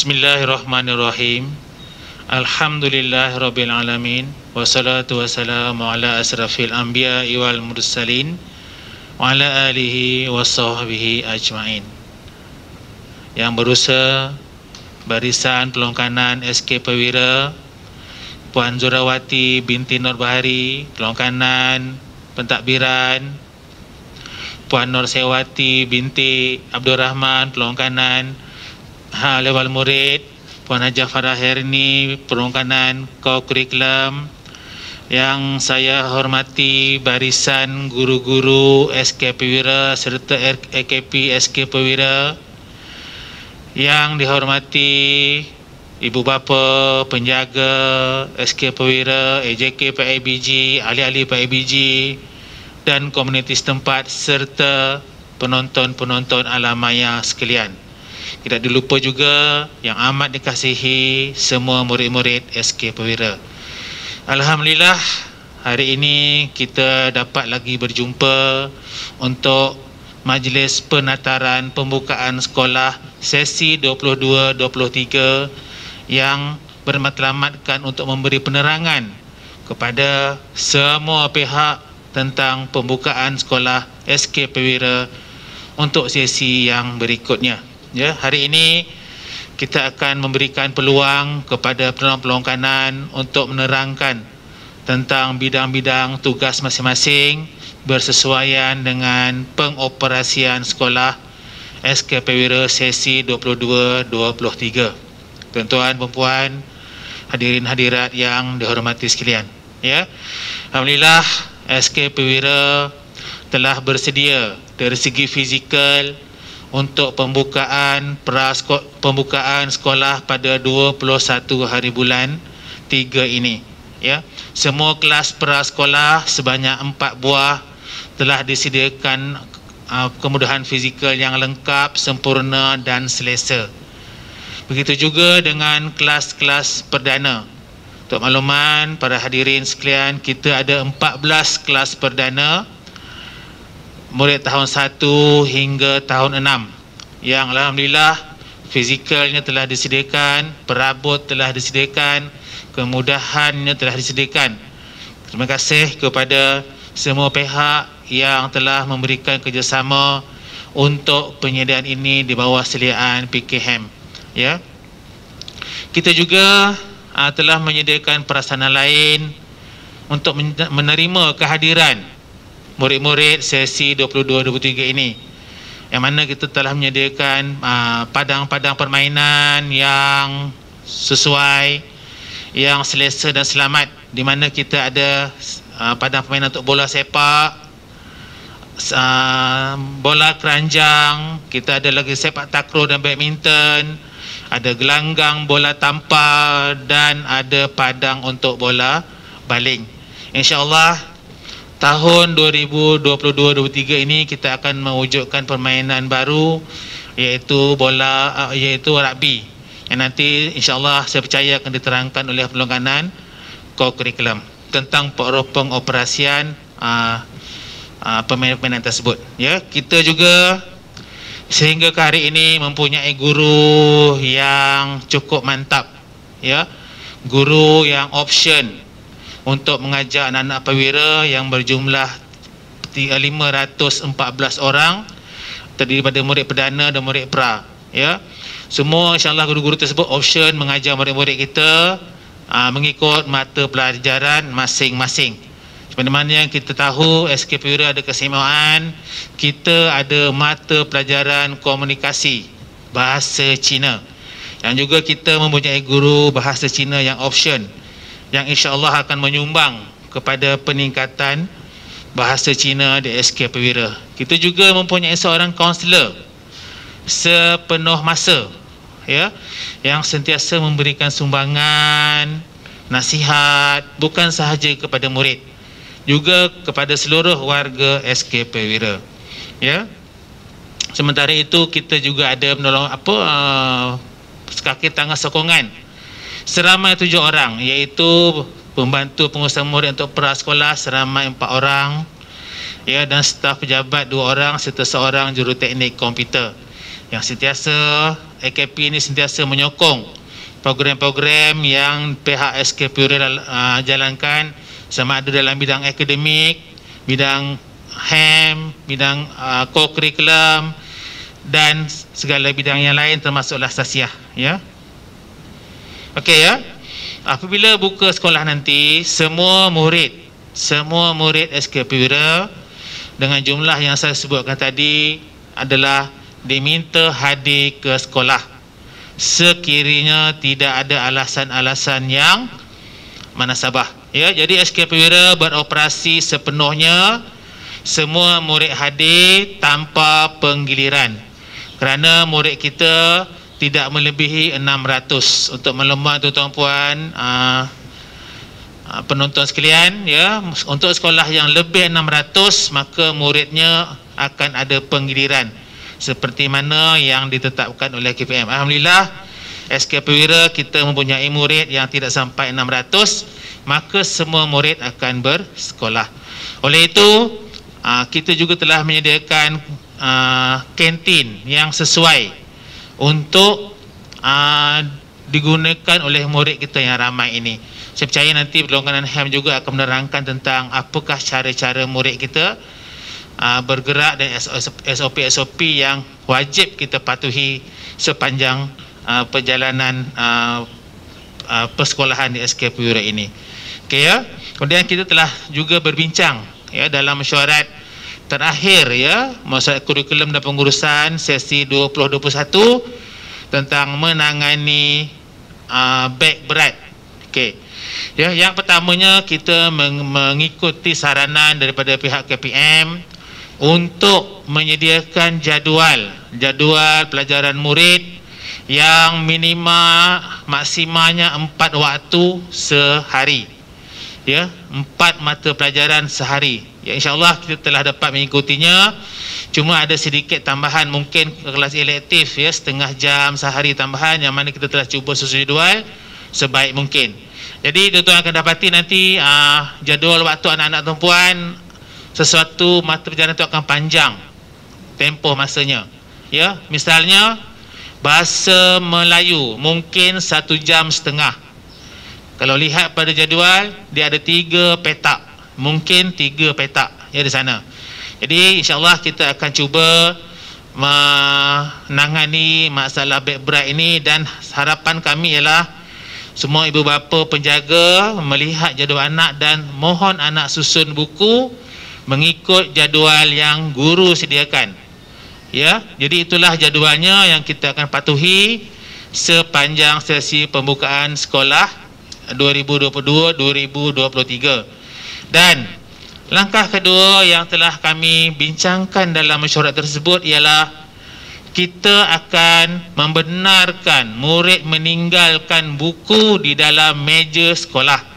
Bismillahirrahmanirrahim. Alhamdulillahirabbil alamin wassalatu wassalamu ala asrafil anbiya'i wal mursalin wa ala alihi washabbihi ajmain. Yang berusaha barisan pelongkanan SK Perwira, Puan Zurawati binti Nur Bahari, pelongkanan pentadbiran, Puan Nur Sewati binti Abdul Rahman, pelongkanan level murid, Puan Hajah Farah Herni, perongkanan kurikulum. Yang saya hormati barisan guru-guru SK Perwira serta AKP SK Perwira. Yang dihormati ibu bapa, penjaga SK Perwira, AJK PIBG, ahli-ahli PIBG dan komuniti setempat serta penonton-penonton alam maya sekalian. Tidak dilupa juga yang amat dikasihi semua murid-murid SK Perwira. Alhamdulillah, hari ini kita dapat lagi berjumpa untuk majlis penataran pembukaan sekolah sesi 22-23 yang bermatlamatkan untuk memberi penerangan kepada semua pihak tentang pembukaan sekolah SK Perwira untuk sesi yang berikutnya. Ya, hari ini kita akan memberikan peluang kepada pelongkanan untuk menerangkan tentang bidang-bidang tugas masing-masing bersesuaian dengan pengoperasian sekolah SK Perwira sesi 22-23. Tuan-tuan, puan-puan, hadirin hadirat yang dihormati sekalian. Ya, alhamdulillah SK Perwira telah bersedia dari segi fizikal untuk pembukaan sekolah pada 21 hari bulan 3 ini. Ya, semua kelas prasekolah sebanyak 4 buah telah disediakan kemudahan fizikal yang lengkap, sempurna dan selesa. Begitu juga dengan kelas-kelas perdana. Untuk makluman para hadirin sekalian, kita ada 14 kelas perdana murid tahun 1 hingga tahun 6 yang alhamdulillah fizikalnya telah disediakan, perabot telah disediakan, kemudahannya telah disediakan. Terima kasih kepada semua pihak yang telah memberikan kerjasama untuk penyediaan ini di bawah seliaan PKM. Ya, kita juga telah menyediakan prasarana lain untuk menerima kehadiran murid-murid sesi 22-23 ini, yang mana kita telah menyediakan padang-padang permainan yang sesuai, yang selesa dan selamat, di mana kita ada padang permainan untuk bola sepak, bola keranjang, kita ada lagi sepak takraw dan badminton, ada gelanggang bola tampar dan ada padang untuk bola baling. InsyaAllah tahun 2022-23 ini kita akan mewujudkan permainan baru, iaitu rugby, yang nanti insyaAllah saya percaya akan diterangkan oleh pelongkanan kurikulum tentang pengoperasian permainan tersebut. Ya, kita juga sehingga ke hari ini mempunyai guru yang cukup mantap, ya, guru yang option untuk mengajar anak-anak perwira yang berjumlah 514 orang, terdiri pada murid perdana dan murid pra. Ya, semua insyaAllah guru-guru tersebut option mengajar murid-murid kita mengikut mata pelajaran masing-masing. Seperti mana yang kita tahu, SK Perwira ada keistimewaan, kita ada mata pelajaran komunikasi bahasa Cina, yang juga kita mempunyai guru bahasa Cina yang option, yang insyaAllah akan menyumbang kepada peningkatan bahasa Cina di SK Perwira. Kita juga mempunyai seorang kaunselor sepenuh masa, ya, yang sentiasa memberikan sumbangan, nasihat, bukan sahaja kepada murid, juga kepada seluruh warga SK Perwira. Ya, sementara itu kita juga ada menolong kaki tangan sokongan seramai 7 orang, iaitu pembantu pengurusan murid untuk prasekolah seramai 4 orang, ya, dan staf pejabat 2 orang serta seorang juruteknik komputer yang sentiasa AKP ini sentiasa menyokong program-program yang pihak SK Purera jalankan, sama ada dalam bidang akademik, bidang HAM, bidang co-curriculum dan segala bidang yang lain termasuklah Stasiah, ya. Okey, ya. Apabila buka sekolah nanti, semua murid SK Purera dengan jumlah yang saya sebutkan tadi adalah diminta hadir ke sekolah sekiranya tidak ada alasan-alasan yang munasabah, ya. Jadi SK Purera beroperasi sepenuhnya, semua murid hadir tanpa penggiliran, kerana murid kita tidak melebihi 600. Untuk maklumat tuan-tuan puan penonton sekalian, ya, untuk sekolah yang lebih 600 maka muridnya akan ada penggiliran seperti mana yang ditetapkan oleh KPM. Alhamdulillah, SK Purera kita mempunyai murid yang tidak sampai 600, maka semua murid akan bersekolah. Oleh itu, kita juga telah menyediakan kantin yang sesuai untuk digunakan oleh murid kita yang ramai ini. Saya percaya nanti perlonggaran HAM juga akan menerangkan tentang apakah cara-cara murid kita bergerak dan SOP-SOP yang wajib kita patuhi sepanjang perjalanan persekolahan di SK Purera ini. Okey, ya. Kemudian kita telah juga berbincang, ya, dalam mesyuarat terakhir, ya, mesyuarat kurikulum dan pengurusan sesi 2021 tentang menangani beg berat. Okey. Ya, yang pertamanya kita mengikuti saranan daripada pihak KPM untuk menyediakan jadual pelajaran murid yang maksimanya 4 waktu sehari, ya, 4 mata pelajaran sehari. Ya, insyaAllah kita telah dapat mengikutinya. Cuma ada sedikit tambahan, mungkin kelas elektif, ya, setengah jam sehari tambahan, yang mana kita telah cuba susun jadual sebaik mungkin. Jadi tuan-tuan akan dapati nanti jadual waktu anak-anak perempuan, sesuatu mata pelajaran itu akan panjang tempoh masanya, ya. Misalnya bahasa Melayu mungkin 1 jam setengah. Kalau lihat pada jadual, dia ada 3 petak, mungkin 3 petak, ya, di sana. Jadi insyaAllah kita akan cuba menangani masalah beg berat ini, dan harapan kami ialah semua ibu bapa penjaga melihat jadual anak dan mohon anak susun buku mengikut jadual yang guru sediakan, ya. Jadi itulah jadualnya yang kita akan patuhi sepanjang sesi pembukaan sekolah 2022-2023. Dan langkah kedua yang telah kami bincangkan dalam mesyuarat tersebut ialah kita akan membenarkan murid meninggalkan buku di dalam meja sekolah.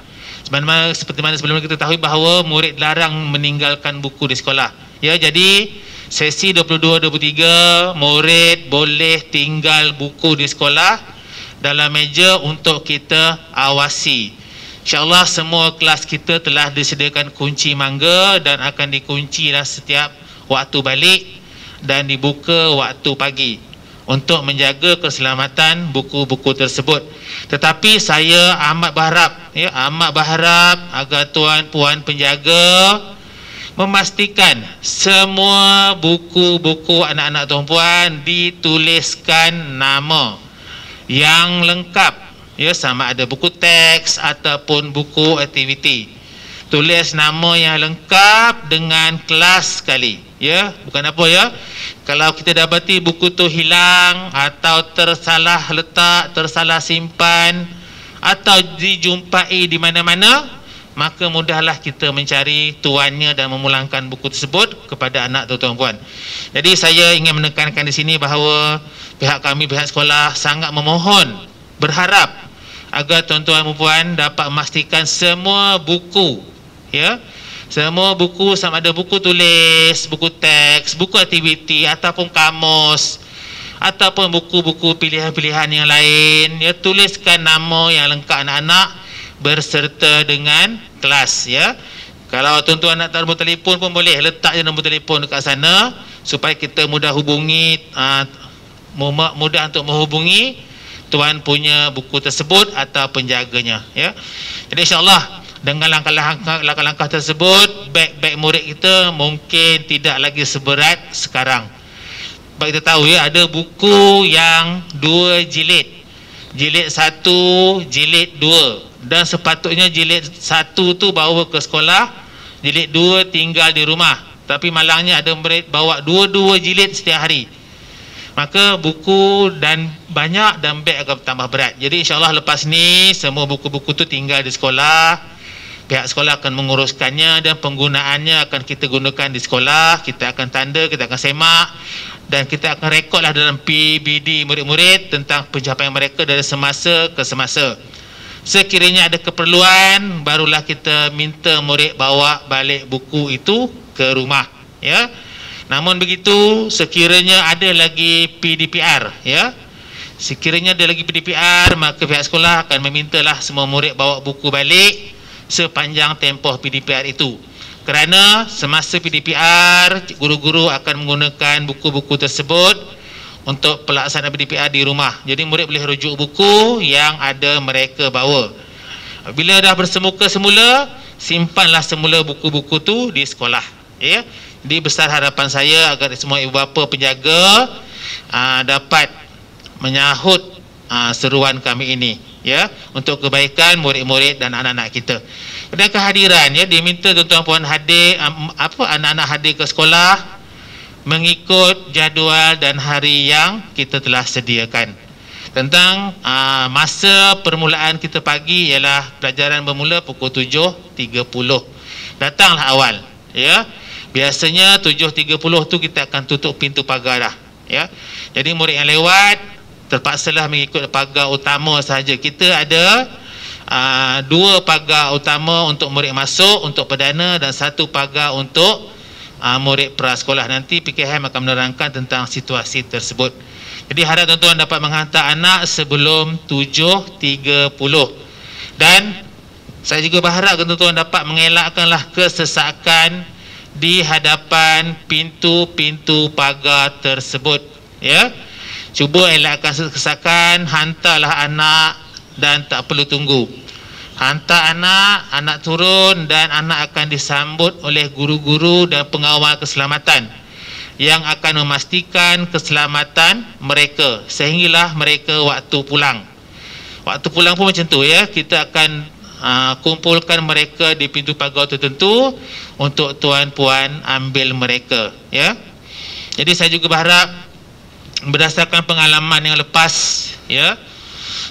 Seperti mana sebelum kita tahu bahawa murid larang meninggalkan buku di sekolah, ya. Jadi sesi 22-23 murid boleh tinggal buku di sekolah dalam meja untuk kita awasi. InsyaAllah semua kelas kita telah disediakan kunci mangga dan akan dikuncilah setiap waktu balik dan dibuka waktu pagi untuk menjaga keselamatan buku-buku tersebut. Tetapi saya amat berharap, ya, amat berharap agar tuan puan penjaga memastikan semua buku-buku anak-anak tuan puan dituliskan nama yang lengkap, ya, sama ada buku teks ataupun buku aktiviti. Tulis nama yang lengkap dengan kelas sekali, ya. Bukan apa, ya. Kalau kita dapati buku tu hilang atau tersalah letak, tersalah simpan atau dijumpai di mana-mana, maka mudahlah kita mencari tuannya dan memulangkan buku tersebut kepada anak tuan-tuan puan. Jadi saya ingin menekankan di sini bahawa pihak kami, pihak sekolah sangat memohon, berharap agar tuan-tuan dan puan dapat memastikan semua buku, ya, semua buku, sama ada buku tulis, buku teks, buku aktiviti ataupun kamus ataupun buku-buku pilihan-pilihan yang lain, ya, tuliskan nama yang lengkap anak-anak berserta dengan kelas, ya. Kalau tuan-tuan nak taruh nombor telefon pun boleh letak je nombor telefon dekat sana supaya kita mudah hubungi mudah untuk menghubungi tuan punya buku tersebut atau penjaganya, ya. Jadi insya-Allah dengan langkah-langkah tersebut, beg murid kita mungkin tidak lagi seberat sekarang. Baik, kita tahu ya, ada buku yang 2 jilid. Jilid 1, jilid 2, dan sepatutnya jilid 1 tu bawa ke sekolah, jilid 2 tinggal di rumah. Tapi malangnya ada murid bawa 2 jilid setiap hari. Maka buku dan banyak dan beg akan tambah berat. Jadi insya-Allah lepas ni semua buku-buku tu tinggal di sekolah. Pihak sekolah akan menguruskannya dan penggunaannya akan kita gunakan di sekolah. Kita akan tanda, kita akan semak dan kita akan rekodlah dalam PBD murid-murid tentang pencapaian mereka dari semasa ke semasa. Sekiranya ada keperluan, barulah kita minta murid bawa balik buku itu ke rumah, ya. Namun begitu, sekiranya ada lagi PDPR, ya, sekiranya ada lagi PDPR, maka pihak sekolah akan memintalah semua murid bawa buku balik sepanjang tempoh PDPR itu. Kerana semasa PDPR, guru-guru akan menggunakan buku-buku tersebut untuk pelaksanaan PDPR di rumah. Jadi murid boleh rujuk buku yang ada mereka bawa. Bila dah bersemuka semula, simpanlah semula buku-buku tu di sekolah, ya. Jadi besar harapan saya agar semua ibu bapa penjaga dapat menyahut seruan kami ini, ya, untuk kebaikan murid-murid dan anak-anak kita. Dan kehadiran, ya, diminta tuan-tuan puan hadir, anak-anak hadir ke sekolah mengikut jadual dan hari yang kita telah sediakan. Tentang masa permulaan kita pagi ialah pelajaran bermula pukul 7.30. Datanglah awal, ya. Biasanya 7.30 tu kita akan tutup pintu pagar dah, ya. Jadi murid yang lewat terpaksalah mengikut pagar utama sahaja. Kita ada 2 pagar utama untuk murid masuk, untuk perdana, dan 1 pagar untuk murid prasekolah. Nanti PKM akan menerangkan tentang situasi tersebut. Jadi harap tuan-tuan dapat menghantar anak sebelum 7.30. Dan saya juga berharap tuan-tuan dapat mengelakkanlah kesesakan di hadapan pintu-pintu pagar tersebut, ya. Cuba elakkan kesesakan, hantarlah anak dan tak perlu tunggu. Hantar anak turun dan anak akan disambut oleh guru-guru dan pengawal keselamatan yang akan memastikan keselamatan mereka sehinggalah mereka waktu pulang. Waktu pulang pun macam tu, ya. Kita akan kumpulkan mereka di pintu pagar tertentu untuk tuan puan ambil mereka, ya. Jadi saya juga berharap berdasarkan pengalaman yang lepas, ya,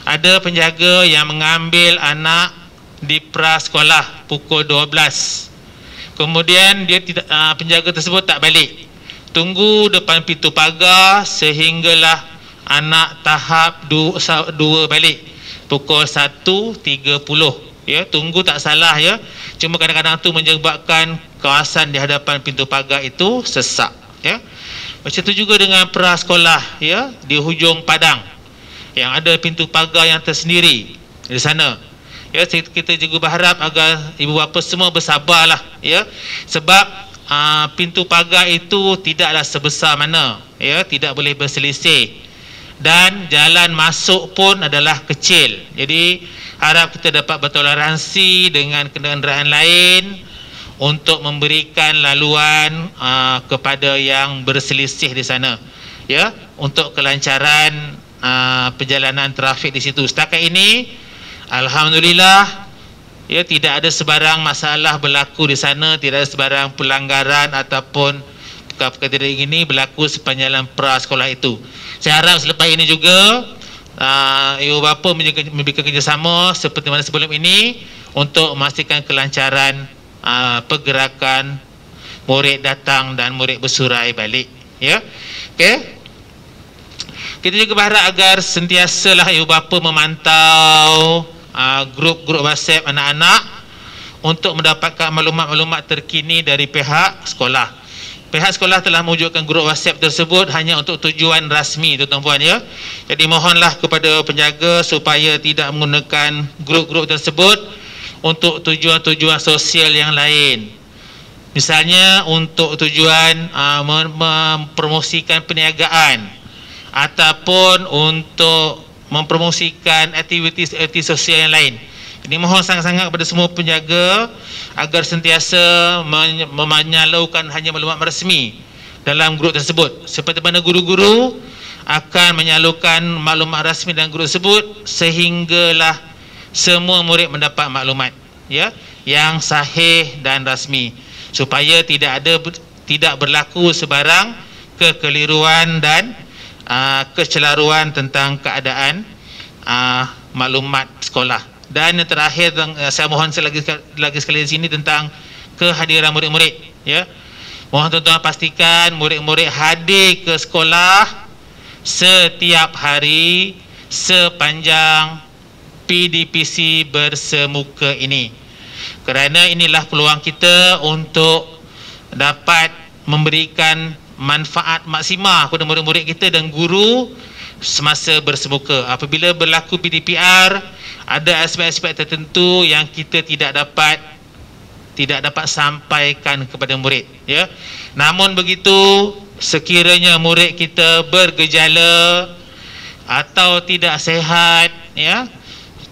ada penjaga yang mengambil anak di prasekolah pukul 12. Kemudian dia tidak, penjaga tersebut tak balik. Tunggu depan pintu pagar sehinggalah anak tahap 2 balik pukul 1.30. Ya, tunggu tak salah, ya. Cuma kadang-kadang tu menyebabkan kawasan di hadapan pintu pagar itu sesak, ya. Macam tu juga dengan prasekolah, ya, di hujung padang yang ada pintu pagar yang tersendiri di sana. Ya, kita juga berharap agar ibu bapa semua bersabarlah, ya. Sebab pintu pagar itu tidaklah sebesar mana, ya, tidak boleh berselisih. Dan jalan masuk pun adalah kecil. Jadi harap kita dapat bertoleransi dengan kenderaan lain untuk memberikan laluan kepada yang berselisih di sana, ya, untuk kelancaran perjalanan trafik di situ. Setakat ini alhamdulillah, ya, tidak ada sebarang masalah berlaku di sana, tidak ada sebarang pelanggaran ataupun perkara-perkara ini berlaku sepanjang prasekolah itu. Saya harap selepas ini juga ibu bapa memberikan kerjasama seperti mana sebelum ini untuk memastikan kelancaran pergerakan murid datang dan murid bersurai balik, ya. Okey. Kita juga berharap agar sentiasalah ibu bapa memantau grup-grup WhatsApp anak-anak untuk mendapatkan maklumat-maklumat terkini dari pihak sekolah. Pihak sekolah telah mewujudkan grup WhatsApp tersebut hanya untuk tujuan rasmi, tuan-tuan puan, ya. Jadi mohonlah kepada penjaga supaya tidak menggunakan grup-grup tersebut untuk tujuan-tujuan sosial yang lain. Misalnya untuk tujuan mempromosikan perniagaan ataupun untuk mempromosikan aktiviti sosial yang lain. Jadi mohon sangat-sangat kepada semua penjaga agar sentiasa menyalurkan hanya maklumat rasmi dalam grup tersebut, seperti mana guru-guru akan menyalurkan maklumat rasmi dalam grup tersebut sehinggalah semua murid mendapat maklumat yang sahih dan rasmi, supaya tidak berlaku sebarang kekeliruan dan kecelaruan tentang keadaan maklumat sekolah. Dan yang terakhir, saya mohon lagi sekali di sini tentang kehadiran murid-murid. Mohon tuan-tuan pastikan murid-murid hadir ke sekolah setiap hari sepanjang PDPC bersemuka ini, kerana inilah peluang kita untuk dapat memberikan manfaat maksimal kepada murid-murid kita dan guru semasa bersemuka. Apabila berlaku PDPR, ada aspek-aspek tertentu yang kita tidak dapat sampaikan kepada murid. Namun begitu, sekiranya murid kita bergejala atau tidak sihat,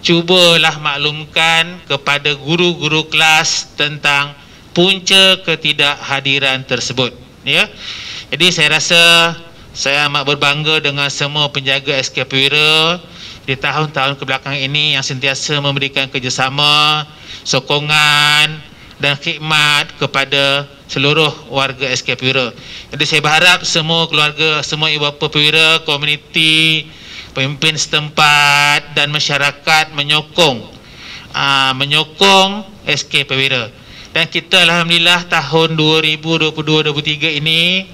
cubalah maklumkan kepada guru-guru kelas tentang punca ketidakhadiran tersebut. Jadi saya rasa saya amat berbangga dengan semua penjaga SK Perwira di tahun-tahun kebelakang ini yang sentiasa memberikan kerjasama, sokongan dan khidmat kepada seluruh warga SK Perwira. Jadi saya berharap semua keluarga, semua ibu bapa Perwira, komuniti, pemimpin setempat dan masyarakat menyokong SK Perwira. Dan kita alhamdulillah tahun 2022-2023 ini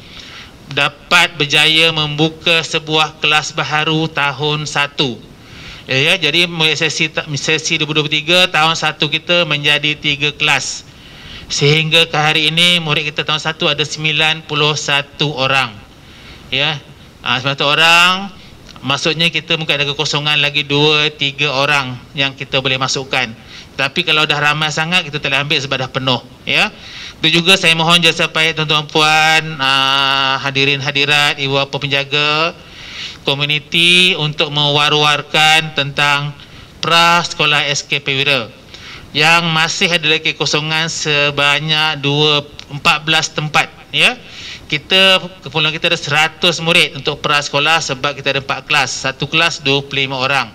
dapat berjaya membuka sebuah kelas baharu tahun 1. Jadi mulai sesi 2023 tahun 1 kita menjadi 3 kelas. Sehingga ke hari ini murid kita tahun 1 ada 91 orang. 91 orang. Maksudnya kita mungkin ada kekosongan lagi 2-3 orang yang kita boleh masukkan. Tapi kalau dah ramai sangat, kita telah ambil sebab dah penuh. Itu juga saya mohon jasa payah tuan-tuan puan, hadirin hadirat, ibu bapa penjaga komuniti untuk mewar-warkan tentang pra-sekolah SK Perwira yang masih ada lagi kekosongan sebanyak 14 tempat. Kita keperluan kita ada 100 murid untuk pra-sekolah sebab kita ada 4 kelas. Satu kelas 25 orang.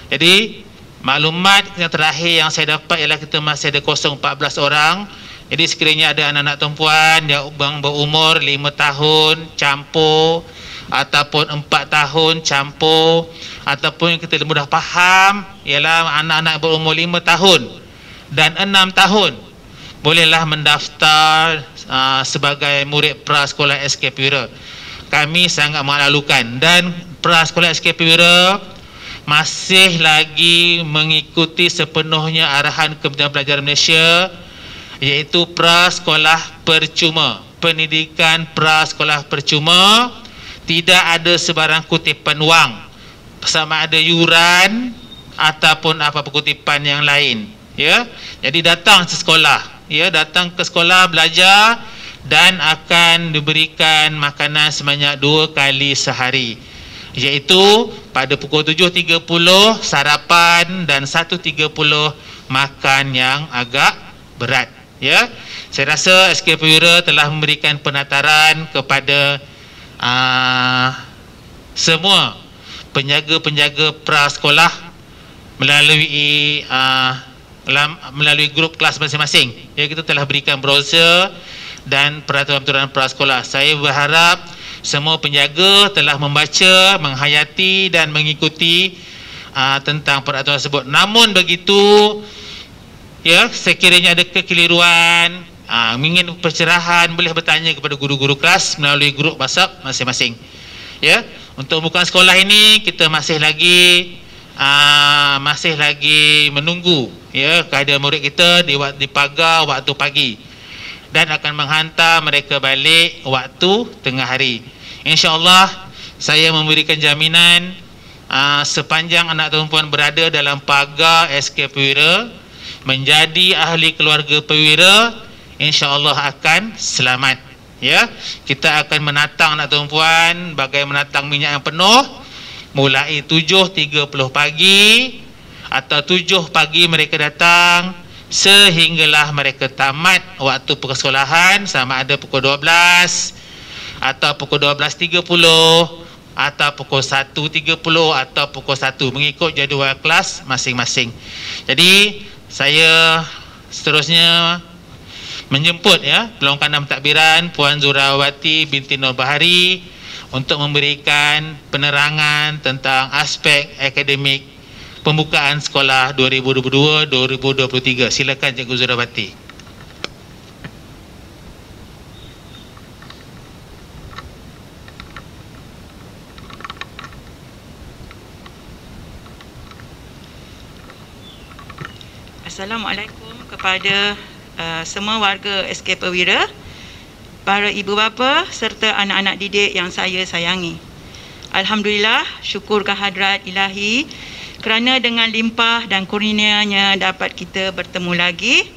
Jadi maklumat yang terakhir yang saya dapat ialah kita masih ada kosong 14 orang. Jadi sekiranya ada anak-anak perempuan yang berumur 5 tahun campur, ataupun 4 tahun campur, ataupun yang kita mudah faham ialah anak-anak berumur 5 tahun dan 6 tahun, bolehlah mendaftar sebagai murid pra-sekolah SK Perwira. Kami sangat melalukan, dan pra-sekolah SK Perwira masih lagi mengikuti sepenuhnya arahan Kementerian Pelajaran Malaysia, iaitu pra-sekolah percuma. Pendidikan pra-sekolah percuma, tidak ada sebarang kutipan wang, sama ada yuran ataupun apa-apa kutipan yang lain. Jadi datang ke sekolah, datang ke sekolah belajar dan akan diberikan makanan sebanyak 2 kali sehari, iaitu pada pukul 7.30 sarapan dan 1.30 makan yang agak berat. Saya rasa SK Perwira telah memberikan penataran kepada semua penjaga-penjaga pra-sekolah melalui grup kelas masing-masing. Kita telah berikan brosur dan peraturan-peraturan pra-sekolah. Saya berharap semua penjaga telah membaca, menghayati dan mengikuti tentang peraturan tersebut. Namun begitu, sekiranya ada kekeliruan, ingin pencerahan, boleh bertanya kepada guru-guru kelas melalui grup WhatsApp masing-masing. Untuk bukan sekolah ini, kita masih lagi menunggu kehadiran murid kita di pagar waktu pagi, dan akan menghantar mereka balik waktu tengah hari. InsyaAllah saya memberikan jaminan sepanjang anak perempuan berada dalam pagar SK Perwira, menjadi ahli keluarga Perwira, InsyaAllah akan selamat. Ya, kita akan menatang anak perempuan bagai menatang minyak yang penuh, mulai 7.30 pagi atau 7 pagi mereka datang sehinggalah mereka tamat waktu persekolahan, sama ada pukul 12 atau pukul 12.30 atau pukul 1.30 atau pukul 1, mengikut jadual kelas masing-masing. Jadi saya seterusnya menjemput Peluang Kanan Pentadbiran Puan Zurawati binti Nur Bahari untuk memberikan penerangan tentang aspek akademik pembukaan sekolah 2022-2023. Silakan Cikgu Zurawati. Assalamualaikum kepada semua warga SK Perwira, para ibu bapa serta anak-anak didik yang saya sayangi. Alhamdulillah, syukur kehadrat Ilahi kerana dengan limpah dan kurnianya dapat kita bertemu lagi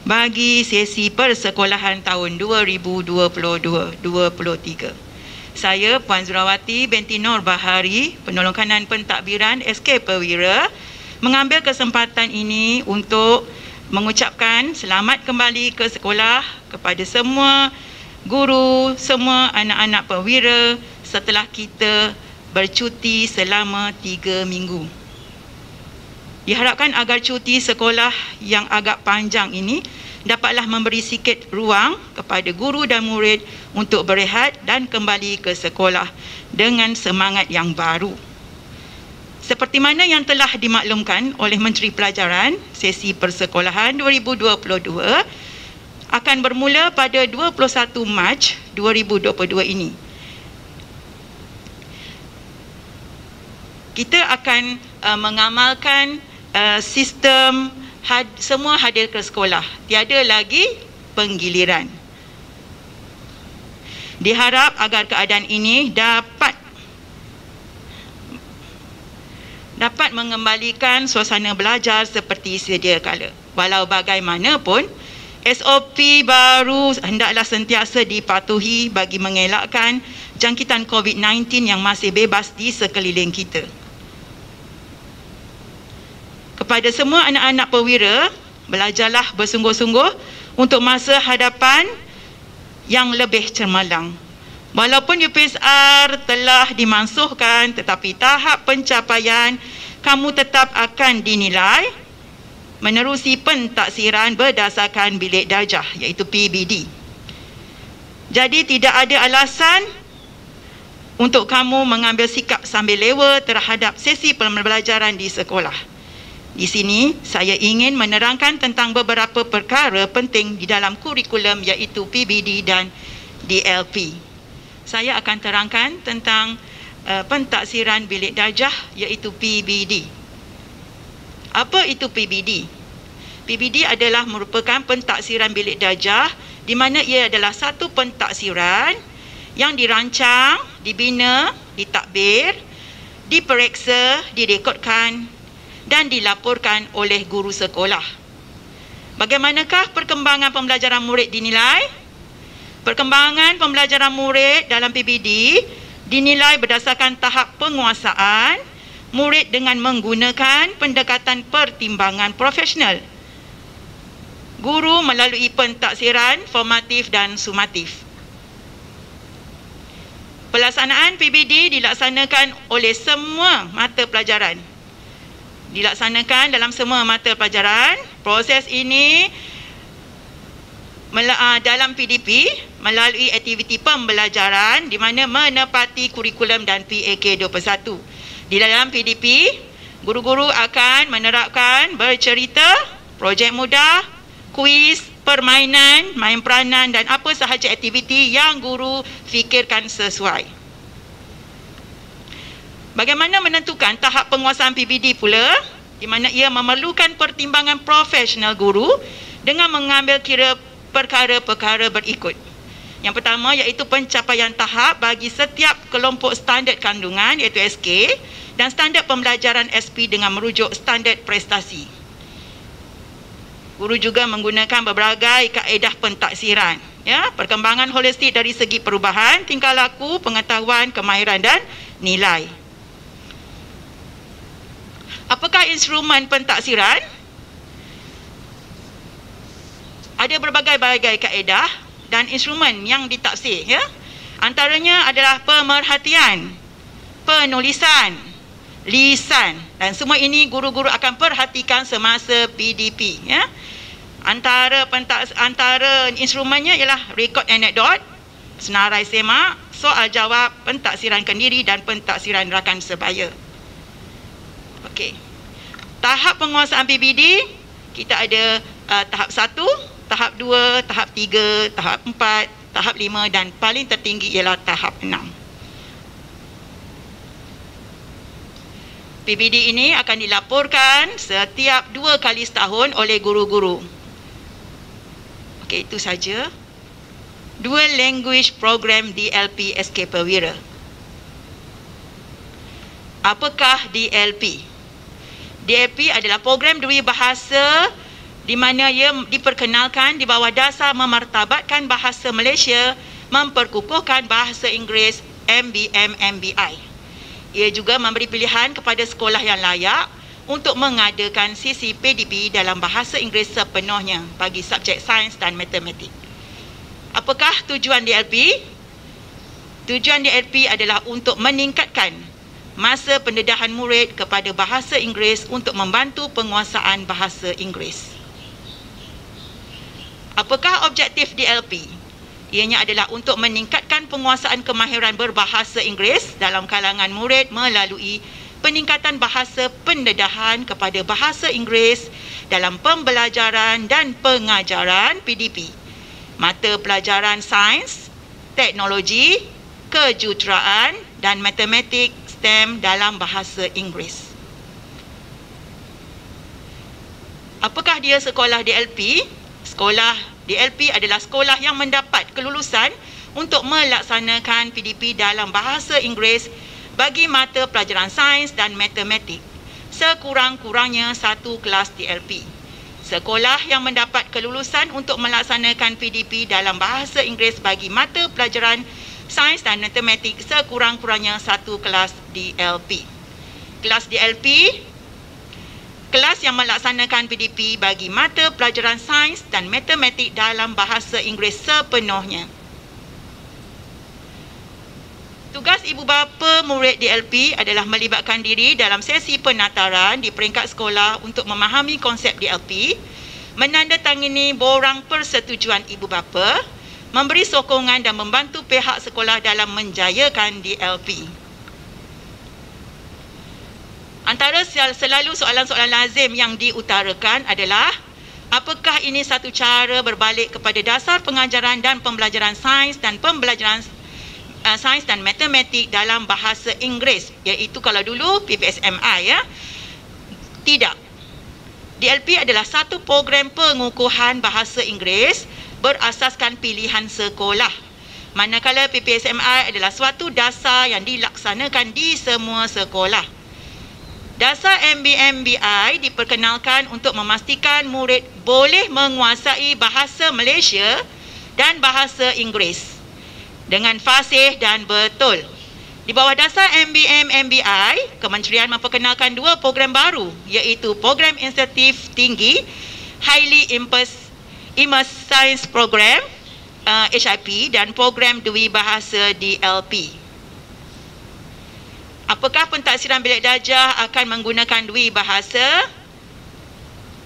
bagi sesi persekolahan tahun 2022-2023. Saya Puan Zurawati binti Nur Bahari, Penolong Kanan Pentadbiran SK Perwira, mengambil kesempatan ini untuk mengucapkan selamat kembali ke sekolah kepada semua guru, semua anak-anak perwira setelah kita bercuti selama 3 minggu. Diharapkan agar cuti sekolah yang agak panjang ini dapatlah memberi sikit ruang kepada guru dan murid untuk berehat dan kembali ke sekolah dengan semangat yang baru. Seperti mana yang telah dimaklumkan oleh Menteri Pelajaran, sesi persekolahan 2022 akan bermula pada 21 Mac 2022 ini. Kita akan mengamalkan sistem semua hadir ke sekolah. Tiada lagi penggiliran. Diharap agar keadaan ini dapat mengembalikan suasana belajar seperti sedia kala. Walau bagaimanapun, SOP baru hendaklah sentiasa dipatuhi bagi mengelakkan jangkitan COVID-19 yang masih bebas di sekeliling kita. Kepada semua anak-anak perwira, belajarlah bersungguh-sungguh untuk masa hadapan yang lebih cemerlang. Walaupun UPSR telah dimansuhkan, tetapi tahap pencapaian kamu tetap akan dinilai menerusi pentaksiran berdasarkan bilik darjah, iaitu PBD. Jadi tidak ada alasan untuk kamu mengambil sikap sambil lewa terhadap sesi pembelajaran di sekolah. Di sini saya ingin menerangkan tentang beberapa perkara penting di dalam kurikulum, iaitu PBD dan DLP. Saya akan terangkan tentang pentaksiran bilik darjah, iaitu PBD. Apa itu PBD? PBD adalah merupakan pentaksiran bilik darjah di mana ia adalah satu pentaksiran yang dirancang, dibina, ditadbir, diperiksa, direkodkan dan dilaporkan oleh guru sekolah. Bagaimanakah perkembangan pembelajaran murid dinilai? Perkembangan pembelajaran murid dalam PBD dinilai berdasarkan tahap penguasaan murid dengan menggunakan pendekatan pertimbangan profesional. Guru melalui pentaksiran formatif dan sumatif. Pelaksanaan PBD dilaksanakan oleh semua mata pelajaran. Dilaksanakan dalam semua mata pelajaran. Proses ini dalam PDP melalui aktiviti pembelajaran di mana menepati kurikulum dan PAK 21. Di dalam PDP, guru-guru akan menerapkan bercerita, projek mudah, kuis, permainan, main peranan dan apa sahaja aktiviti yang guru fikirkan sesuai. Bagaimana menentukan tahap penguasaan PBD pula, di mana ia memerlukan pertimbangan profesional guru dengan mengambil kira perkara-perkara berikut. Yang pertama iaitu pencapaian tahap bagi setiap kelompok standard kandungan, iaitu SK, dan standard pembelajaran SP dengan merujuk standard prestasi. Guru juga menggunakan berbagai kaedah pentaksiran. Ya, perkembangan holistik dari segi perubahan, tingkah laku, pengetahuan, kemahiran dan nilai. Apakah instrumen pentaksiran? Ada berbagai-bagai kaedah dan instrumen yang ditaksir, ya. Antaranya adalah pemerhatian, penulisan, lisan, dan semua ini guru-guru akan perhatikan semasa PDP, ya. Antara instrumennya ialah rekod anekdot, senarai semak, soal jawab, pentaksiran kendiri dan pentaksiran rakan sebaya. Okey. Tahap penguasaan PBD, kita ada tahap 1, tahap 2, tahap 3, tahap 4, tahap 5 dan paling tertinggi ialah tahap 6. PBD ini akan dilaporkan setiap 2 kali setahun oleh guru-guru. Okey, itu saja. Dual Language Program DLP SK Perwira. Apakah DLP? DLP adalah program duri bahasa di mana ia diperkenalkan di bawah dasar memartabatkan bahasa Malaysia, memperkukuhkan bahasa Inggeris MBM MBI. Ia juga memberi pilihan kepada sekolah yang layak untuk mengadakan sesi PDP dalam bahasa Inggeris sepenuhnya bagi subjek sains dan matematik. Apakah tujuan DLP? Tujuan DLP adalah untuk meningkatkan masa pendedahan murid kepada bahasa Inggeris untuk membantu penguasaan bahasa Inggeris. Apakah objektif DLP? Ianya adalah untuk meningkatkan penguasaan kemahiran berbahasa Inggeris dalam kalangan murid melalui peningkatan bahasa pendedahan kepada bahasa Inggeris dalam pembelajaran dan pengajaran PDP, mata pelajaran sains, teknologi, kejuruteraan dan matematik STEM dalam bahasa Inggeris. Apakah dia sekolah DLP? Sekolah DLP adalah sekolah yang mendapat kelulusan untuk melaksanakan PDP dalam bahasa Inggeris bagi mata pelajaran sains dan matematik, sekurang-kurangnya 1 kelas DLP. Sekolah yang mendapat kelulusan untuk melaksanakan PDP dalam bahasa Inggeris bagi mata pelajaran sains dan matematik, sekurang-kurangnya 1 kelas DLP. Kelas DLP, kelas yang melaksanakan PDP bagi mata pelajaran sains dan matematik dalam bahasa Inggeris sepenuhnya. Tugas ibu bapa murid DLP adalah melibatkan diri dalam sesi penataran di peringkat sekolah untuk memahami konsep DLP, menandatangani borang persetujuan ibu bapa, memberi sokongan dan membantu pihak sekolah dalam menjayakan DLP. Antara selalu soalan-soalan lazim yang diutarakan adalah apakah ini satu cara berbalik kepada dasar pengajaran dan pembelajaran sains dan pembelajaran sains dan matematik dalam bahasa Inggeris, iaitu kalau dulu PPSMI, ya. Tidak. DLP adalah satu program pengukuhan bahasa Inggeris berasaskan pilihan sekolah, manakala PPSMI adalah suatu dasar yang dilaksanakan di semua sekolah. Dasar MBMBI diperkenalkan untuk memastikan murid boleh menguasai bahasa Malaysia dan bahasa Inggeris dengan fasih dan betul. Di bawah dasar MBM-MBI, Kementerian memperkenalkan 2 program baru, iaitu Program Insentif Tinggi Highly Immersed Science Program HIP dan Program Dwi Bahasa DLP. Apakah pentaksiran bilik darjah akan menggunakan Dwi Bahasa?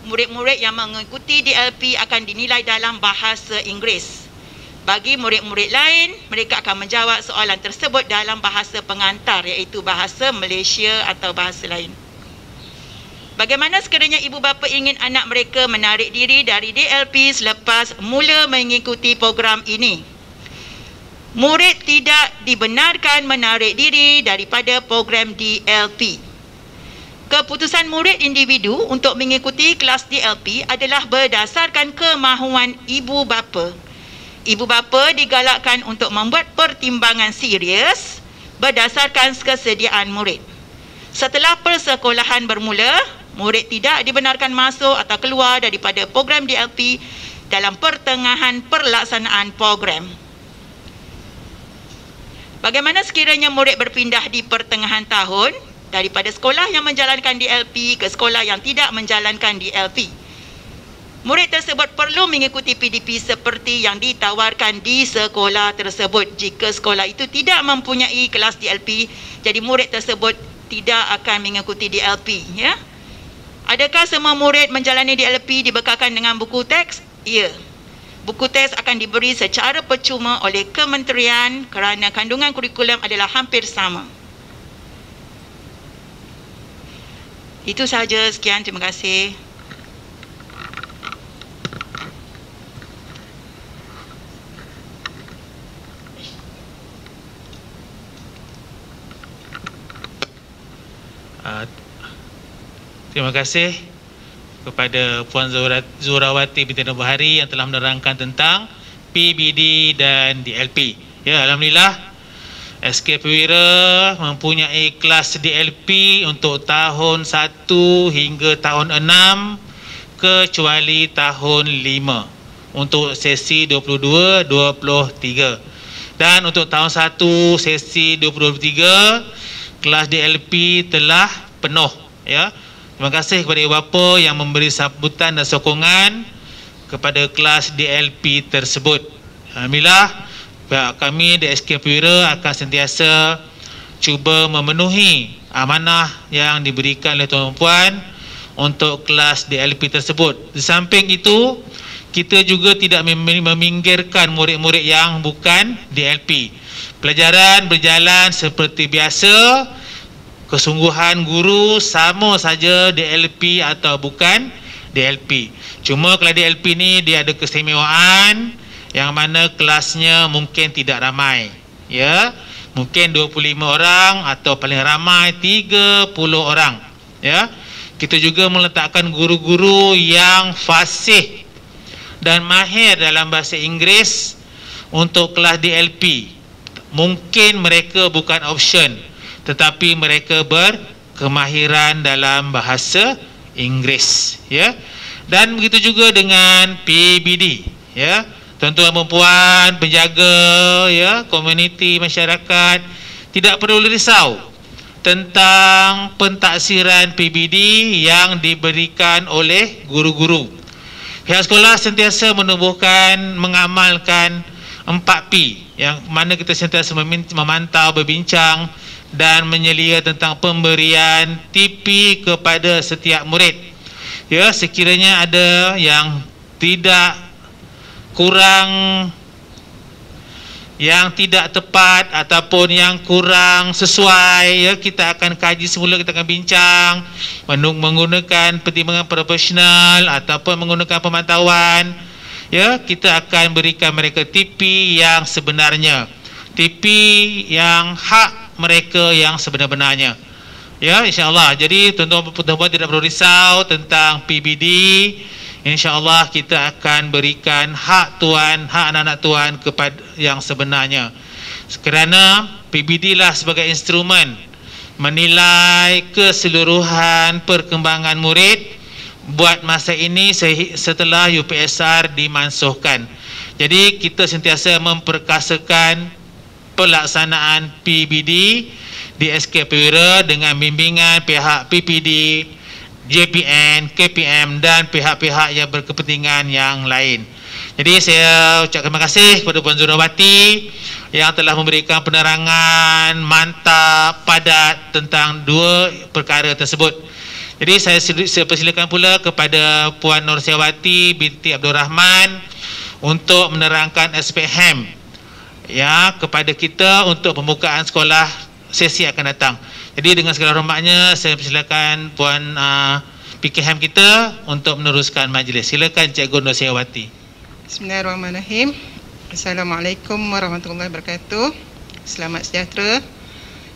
Murid-murid yang mengikuti DLP akan dinilai dalam bahasa Inggeris. Bagi murid-murid lain, mereka akan menjawab soalan tersebut dalam bahasa pengantar, iaitu bahasa Malaysia atau bahasa lain. Bagaimana sekiranya ibu bapa ingin anak mereka menarik diri dari DLP selepas mula mengikuti program ini? Murid tidak dibenarkan menarik diri daripada program DLP. Keputusan murid individu untuk mengikuti kelas DLP adalah berdasarkan kemahuan ibu bapa. Ibu bapa digalakkan untuk membuat pertimbangan serius berdasarkan kesediaan murid. Setelah persekolahan bermula, murid tidak dibenarkan masuk atau keluar daripada program DLP dalam pertengahan pelaksanaan program. Bagaimana sekiranya murid berpindah di pertengahan tahun daripada sekolah yang menjalankan DLP ke sekolah yang tidak menjalankan DLP? Murid tersebut perlu mengikuti PDP seperti yang ditawarkan di sekolah tersebut. Jika sekolah itu tidak mempunyai kelas DLP, jadi murid tersebut tidak akan mengikuti DLP, ya. Adakah semua murid menjalani DLP dibekalkan dengan buku teks? Ya. Buku teks akan diberi secara percuma oleh kementerian kerana kandungan kurikulum adalah hampir sama. Itu sahaja, sekian, terima kasih. Terima kasih kepada Puan Zuhrawati binti Nur Bahari yang telah menerangkan tentang PBD dan DLP. Ya, alhamdulillah SK Perwira mempunyai kelas DLP untuk tahun 1 hingga tahun 6 kecuali tahun 5 untuk sesi 22-23. Dan untuk tahun 1 sesi 2023 kelas DLP telah penuh, ya. Terima kasih kepada ibu bapa yang memberi sambutan dan sokongan kepada kelas DLP tersebut. Alhamdulillah, pihak kami di SK Perwira akan sentiasa cuba memenuhi amanah yang diberikan oleh tuan puan untuk kelas DLP tersebut. Di samping itu, kita juga tidak meminggirkan murid-murid yang bukan DLP. Pelajaran berjalan seperti biasa. Kesungguhan guru sama saja DLP atau bukan DLP. Cuma kalau DLP ni dia ada keistimewaan yang mana kelasnya mungkin tidak ramai, ya. Mungkin 25 orang atau paling ramai 30 orang, ya. Kita juga meletakkan guru-guru yang fasih dan mahir dalam bahasa Inggeris untuk kelas DLP. Mungkin mereka bukan option, tetapi mereka berkemahiran dalam bahasa Inggeris, ya. Dan begitu juga dengan PBD, ya. Tuan-tuan dan puan, penjaga, ya, komuniti masyarakat tidak perlu risau tentang pentaksiran PBD yang diberikan oleh guru-guru. Pihak sekolah sentiasa mengamalkan 4P yang mana kita sentiasa memantau, berbincang dan menyelia tentang pemberian TP kepada setiap murid. Ya, sekiranya ada yang tidak tepat ataupun yang kurang sesuai, ya, kita akan kaji semula, kita akan bincang menggunakan pertimbangan profesional ataupun menggunakan pemantauan. Ya, kita akan berikan mereka TP yang sebenarnya, TP yang hak mereka yang sebenar-benarnya. Ya, insya-Allah. Jadi tuan-tuan tidak perlu risau tentang PBD. Insya-Allah kita akan berikan hak tuan, hak anak-anak tuan kepada yang sebenarnya. Kerana PBD lah sebagai instrumen menilai keseluruhan perkembangan murid buat masa ini setelah UPSR dimansuhkan. Jadi kita sentiasa memperkasakan pelaksanaan PBD di SK Perwira dengan bimbingan pihak PPD, JPN, KPM dan pihak-pihak yang berkepentingan yang lain. Jadi saya ucapkan terima kasih kepada Puan Zuhrawati yang telah memberikan penerangan mantap, padat tentang dua perkara tersebut. Jadi saya persilakan pula kepada Puan Nursiawati binti Abdul Rahman untuk menerangkan aspek HEM, ya, kepada kita untuk pembukaan sekolah sesi akan datang. Jadi dengan segala hormatnya saya persilakan Puan PKM kita untuk meneruskan majlis. Silakan Cikgu Nursiawati. Bismillahirrahmanirrahim. Assalamualaikum warahmatullahi wabarakatuh. Selamat sejahtera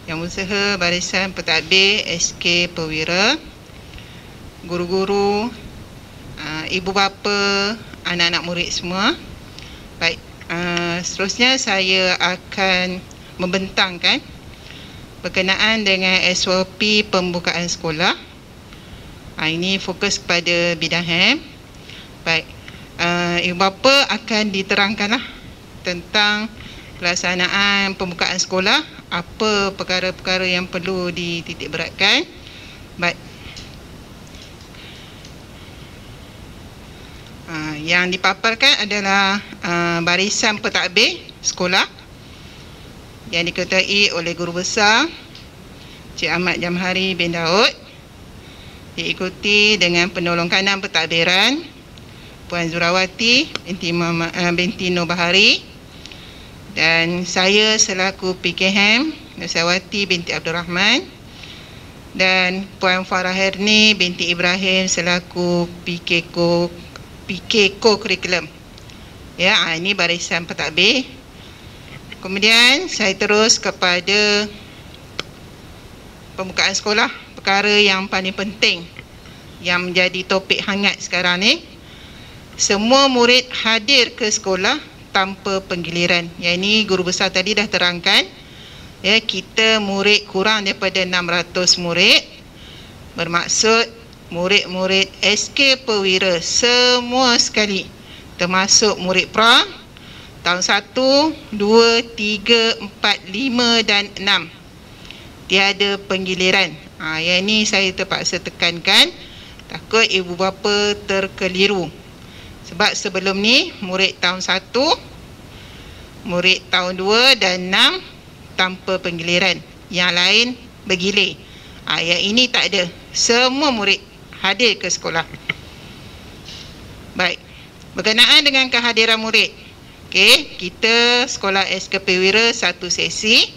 Yang Berusaha Barisan Pentadbir SK Perwira, guru-guru, ibu bapa, anak-anak murid semua. Baik, seterusnya saya akan membentangkan berkenaan dengan SOP pembukaan sekolah. Ini fokus kepada bidang HEM. Baik, ibu bapa akan diterangkanlah tentang pelaksanaan pembukaan sekolah, apa perkara-perkara yang perlu dititik beratkan. Baik. Yang dipaparkan adalah barisan pentadbir sekolah yang diketuai oleh Guru Besar Cik Ahmad Jamhari bin Daud, diikuti dengan penolong kanan pentadbiran Puan Zurawati binti Nur Bahari, dan saya selaku PKM Nusawati binti Abdul Rahman, dan Puan Farah Herni binti Ibrahim selaku PK Co-Curriculum. Ya, ini barisan pentadbir. Kemudian saya terus kepada pembukaan sekolah, perkara yang paling penting yang menjadi topik hangat sekarang ni. Semua murid hadir ke sekolah tanpa penggiliran. Yang ini Guru Besar tadi dah terangkan. Ya, kita murid kurang daripada 600 murid. Bermaksud murid-murid SK Perwira semua sekali, termasuk murid pra tahun 1, 2, 3, 4, 5 dan 6. Tiada penggiliran. Yang ini saya terpaksa tekankan, takut ibu bapa terkeliru. Sebab sebelum ni murid tahun 1, murid tahun 2 dan 6 tanpa penggiliran. Yang lain bergilir. Yang ini tak ada. Semua murid hadir ke sekolah. Baik. Berkenaan dengan kehadiran murid. Okey, kita sekolah SK Perwira satu sesi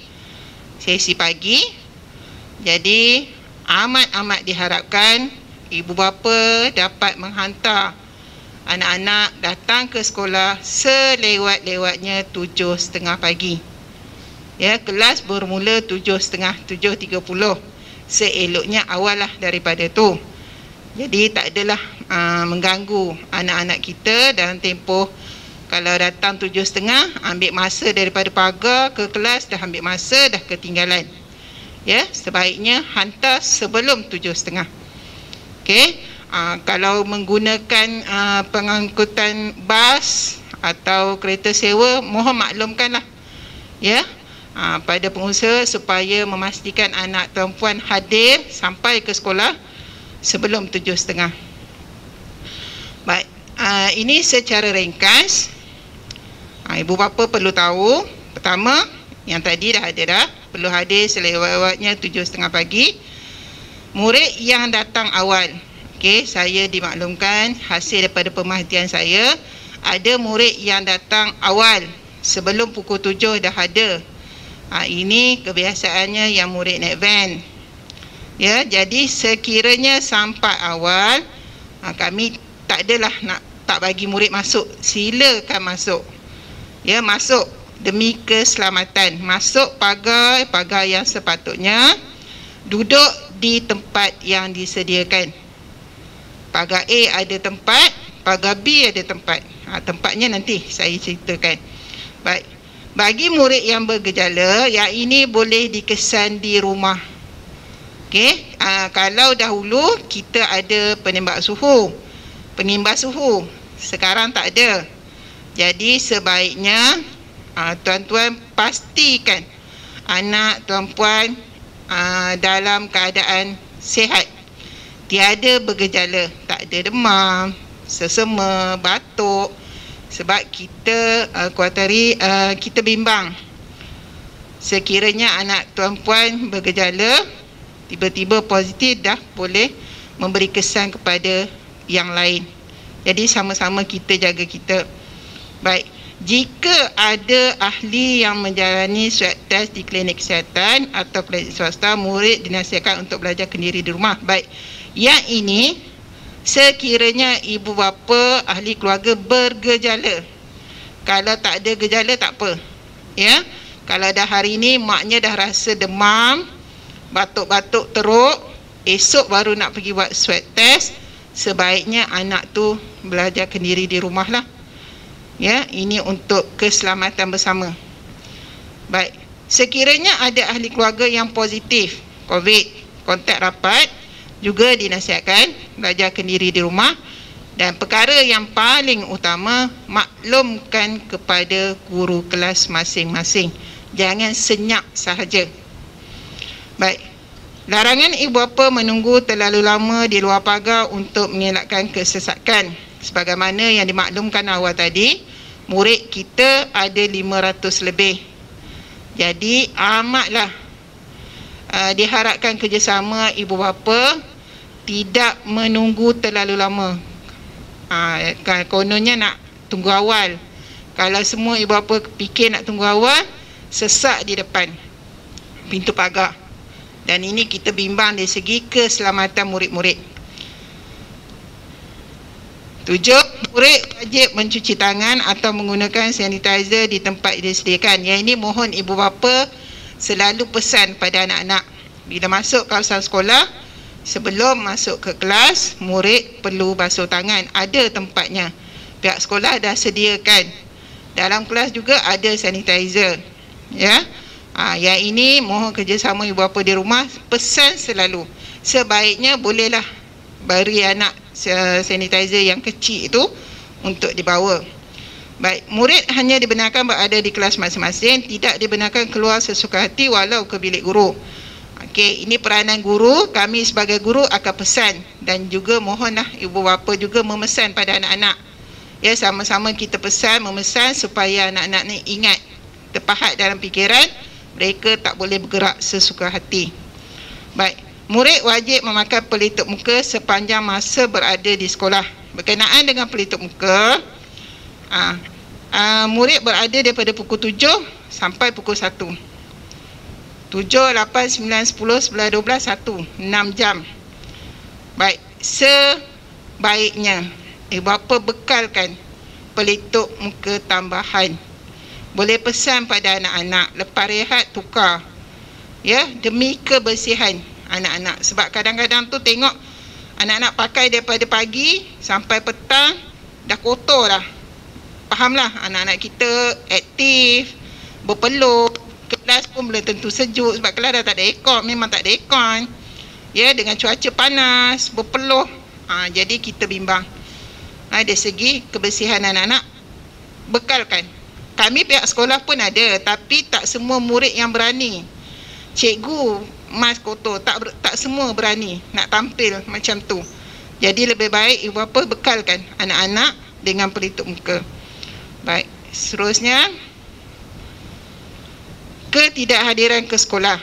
pagi. Jadi amat-amat diharapkan ibu bapa dapat menghantar anak-anak datang ke sekolah selewat-lewatnya 7.30 pagi. Ya, kelas bermula 7.30, 7.30. Seeloknya awal lah daripada tu. Jadi tak adalah mengganggu anak-anak kita dalam tempoh. Kalau datang 7.30, ambil masa daripada pagar ke kelas, dah ambil masa, dah ketinggalan. Ya, sebaiknya hantar sebelum 7.30. Okey. Kalau menggunakan pengangkutan bas atau kereta sewa, mohon maklumkanlah ya pada pengusaha supaya memastikan anak perempuan hadir sampai ke sekolah sebelum 7.30. Baik, ini secara ringkas. Ibu bapa perlu tahu, pertama, yang tadi dah ada dah, perlu hadir selewat-lewatnya 7.30 pagi. Murid yang datang awal, okey, saya dimaklumkan hasil daripada pemerhatian saya, ada murid yang datang awal sebelum pukul 7 dah ada. Ini kebiasaannya yang murid naik van. Ya, jadi sekiranya sampai awal, kami tak adalah nak tak bagi murid masuk, silakan masuk. Ya, masuk demi keselamatan. Masuk pagar yang sepatutnya, duduk di tempat yang disediakan. Pagar A ada tempat, pagar B ada tempat. Tempatnya nanti saya ceritakan. Baik. Bagi murid yang bergejala, yang ini boleh dikesan di rumah. Okey, kalau dahulu kita ada penembak suhu, pengimbas suhu. Sekarang tak ada. Jadi sebaiknya tuan-tuan pastikan anak tuan-puan dalam keadaan sihat, tiada bergejala, tak ada demam, sesama, batuk. Sebab kita kuatari kita bimbang sekiranya anak tuan-puan bergejala tiba-tiba positif, dah boleh memberi kesan kepada yang lain. Jadi sama-sama kita jaga kita. Baik, jika ada ahli yang menjalani swab test di klinik kesihatan atau klinik swasta, murid dinasihatkan untuk belajar kendiri di rumah. Baik, yang ini sekiranya ibu bapa ahli keluarga bergejala. Kalau tak ada gejala tak apa. Ya, kalau dah hari ini maknya dah rasa demam, batuk-batuk teruk, esok baru nak pergi buat swab test, sebaiknya anak tu belajar kendiri di rumah lah. Ya, ini untuk keselamatan bersama. Baik, sekiranya ada ahli keluarga yang positif COVID, kontak rapat, juga dinasihatkan belajar kendiri di rumah. Dan perkara yang paling utama, maklumkan kepada guru kelas masing-masing. Jangan senyap sahaja. Baik. Larangan ibu bapa menunggu terlalu lama di luar pagar untuk mengelakkan kesesakan. Sebagaimana yang dimaklumkan awal tadi, murid kita ada 500 lebih. Jadi amatlah diharapkan kerjasama ibu bapa tidak menunggu terlalu lama. Kononnya nak tunggu awal. Kalau semua ibu bapa fikir nak tunggu awal, sesak di depan pintu pagar. Dan ini kita bimbang dari segi keselamatan murid-murid. 7. Murid wajib mencuci tangan atau menggunakan sanitizer di tempat disediakan. Yang ini mohon ibu bapa selalu pesan pada anak-anak. Bila masuk kawasan sekolah, sebelum masuk ke kelas, murid perlu basuh tangan. Ada tempatnya. Pihak sekolah dah sediakan. Dalam kelas juga ada sanitizer. Ya. Yang ini mohon kerjasama ibu bapa di rumah, pesan selalu. Sebaiknya bolehlah beri anak sanitizer yang kecil itu untuk dibawa. Baik, murid hanya dibenarkan berada di kelas masing-masing, tidak dibenarkan keluar sesuka hati walau ke bilik guru. Okey, ini peranan guru. Kami sebagai guru akan pesan dan juga mohonlah ibu bapa juga memesan pada anak-anak. Ya, sama-sama kita pesan, memesan supaya anak-anak ni ingat, terpahat dalam fikiran, mereka tak boleh bergerak sesuka hati. Baik, murid wajib memakai pelitup muka sepanjang masa berada di sekolah. Berkenaan dengan pelitup muka, murid berada daripada pukul 7 sampai pukul 1. 7, 8, 9, 10, 11, 12, 1. 6 jam. Baik, sebaiknya ibu bapa bekalkan pelitup muka tambahan. Boleh pesan pada anak-anak, lepas rehat tukar. Ya, demi kebersihan anak-anak. Sebab kadang-kadang tu tengok anak-anak pakai daripada pagi sampai petang dah kotor dah. Fahamlah, anak-anak kita aktif, berpeluh, kelas pun belum tentu sejuk sebab kelas dah tak ada aircon, memang tak ada aircon. Ya, dengan cuaca panas, berpeluh. Jadi kita bimbang. Dari segi kebersihan anak-anak, bekalkan. Kami pihak sekolah pun ada, tapi tak semua murid yang berani. Cikgu mas kotor, tak semua berani nak tampil macam tu. Jadi lebih baik ibu bapa bekalkan anak-anak dengan pelitup muka. Baik, seterusnya, ketidakhadiran ke sekolah.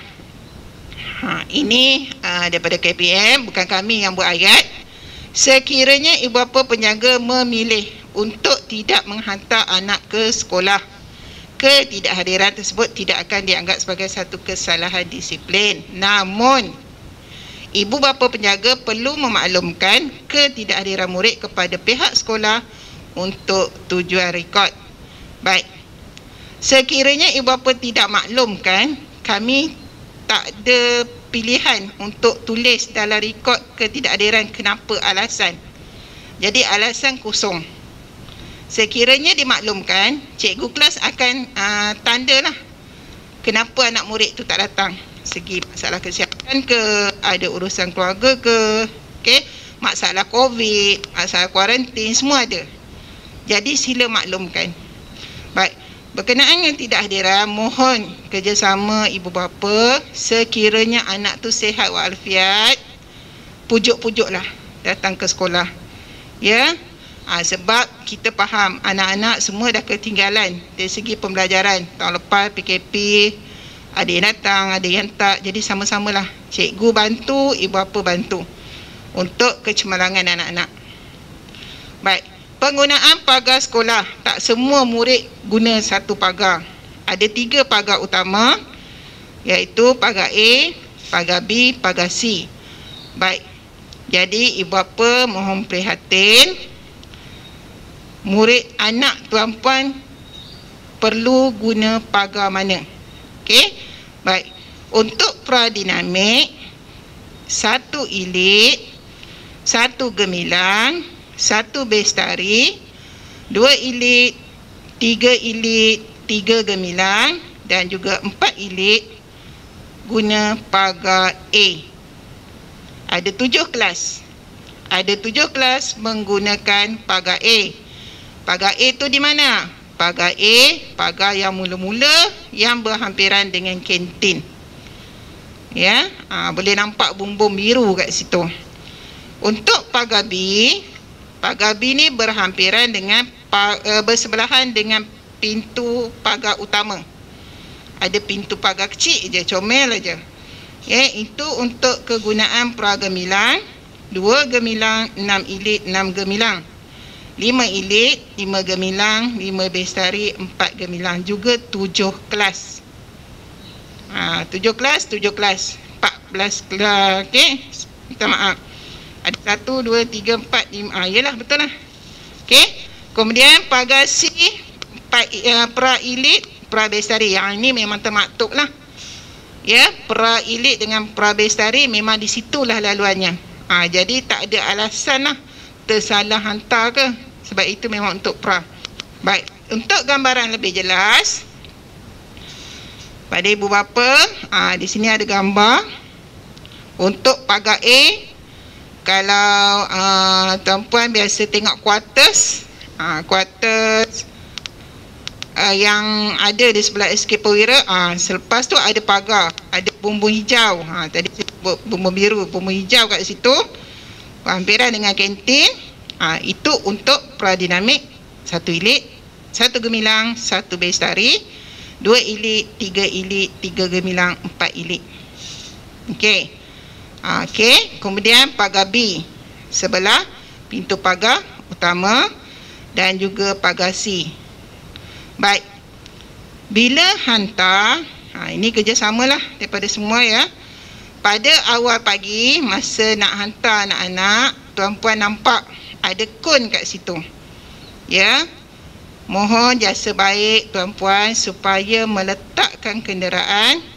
Ini daripada KPM, bukan kami yang buat ayat. Sekiranya ibu bapa penjaga memilih untuk tidak menghantar anak ke sekolah, ketidakhadiran tersebut tidak akan dianggap sebagai satu kesalahan disiplin. Namun, ibu bapa penjaga perlu memaklumkan ketidakhadiran murid kepada pihak sekolah untuk tujuan rekod. Baik, sekiranya ibu bapa tidak maklumkan, kami tak ada pilihan untuk tulis dalam rekod ketidakhadiran kenapa alasan. Jadi alasan kosong. Sekiranya dimaklumkan, cikgu kelas akan tandalah kenapa anak murid tu tak datang. Segi masalah kesihatan ke, ada urusan keluarga ke, masalah COVID, masalah kuarantin, semua ada. Jadi sila maklumkan. Baik, berkenaan dengan tidak hadiran, mohon kerjasama ibu bapa. Sekiranya anak tu sihat walafiat, pujuk-pujuklah datang ke sekolah. Ya, sebab kita faham anak-anak semua dah ketinggalan dari segi pembelajaran. Tahun lepas PKP, ada yang datang, ada yang tak. Jadi sama-samalah, cikgu bantu, ibu bapa bantu untuk kecemerlangan anak-anak. Baik, penggunaan pagar sekolah. Tak semua murid guna satu pagar. Ada 3 pagar utama, iaitu pagar A, pagar B, pagar C. Baik, jadi ibu bapa mohon prihatin, murid anak tuan-puan perlu guna pagar mana. Okey, baik. Untuk pradinamik, 1 ilit, 1 gemilang, 1 bestari, 2 ilit, 3 ilit, 3 gemilang dan juga 4 ilit guna pagar A. Ada 7 kelas. Ada 7 kelas menggunakan pagar A. Pagar A tu di mana? Pagar A, pagar yang mula-mula yang berhampiran dengan kantin. Ya, boleh nampak bumbung biru kat situ. Untuk pagar B ni berhampiran dengan bersebelahan dengan pintu pagar utama. Ada pintu pagar kecil je, comel aja. Ya, itu untuk kegunaan pragemilang, 2 gemilang, 6 ilit, 6 gemilang. 5 ilit, 5 gemilang, 5 bestari, 4 gemilang. Juga 7 kelas. 7 kelas, 14 kelas. Okey, minta maaf. Ada 1, 2, 3, 4, 5. Yalah, betul lah. Okey. Kemudian pagar C, pra-ilit, pra-bestari. Yang ini memang termaktub lah. Ya, pra-ilit dengan pra-bestari memang di situlah laluannya. Jadi tak ada alasan lah tersalah hantar ke. Sebab itu memang untuk pra. Baik, untuk gambaran lebih jelas pada ibu bapa, di sini ada gambar untuk pagar A. Kalau tuan-puan biasa tengok quarters, yang ada di sebelah SK Perwira, selepas tu ada pagar, ada bumbung hijau. Tadi bumbung biru, bumbung hijau kat situ, berhampiran dengan kantin. Itu untuk pradinamik 1 ilit, 1 gemilang, 1 bestari, 2 ilit, 3 ilit, 3 gemilang, 4 ilit. Okey. Okey, kemudian pagar B sebelah pintu pagar utama dan juga pagar C. Baik. Bila hantar, ini kerjasamalah daripada semua ya. Pada awal pagi masa nak hantar anak-anak, tuan-puan nampak ada kon kat situ. Ya. Mohon jasa baik tuan-puan supaya meletakkan kenderaan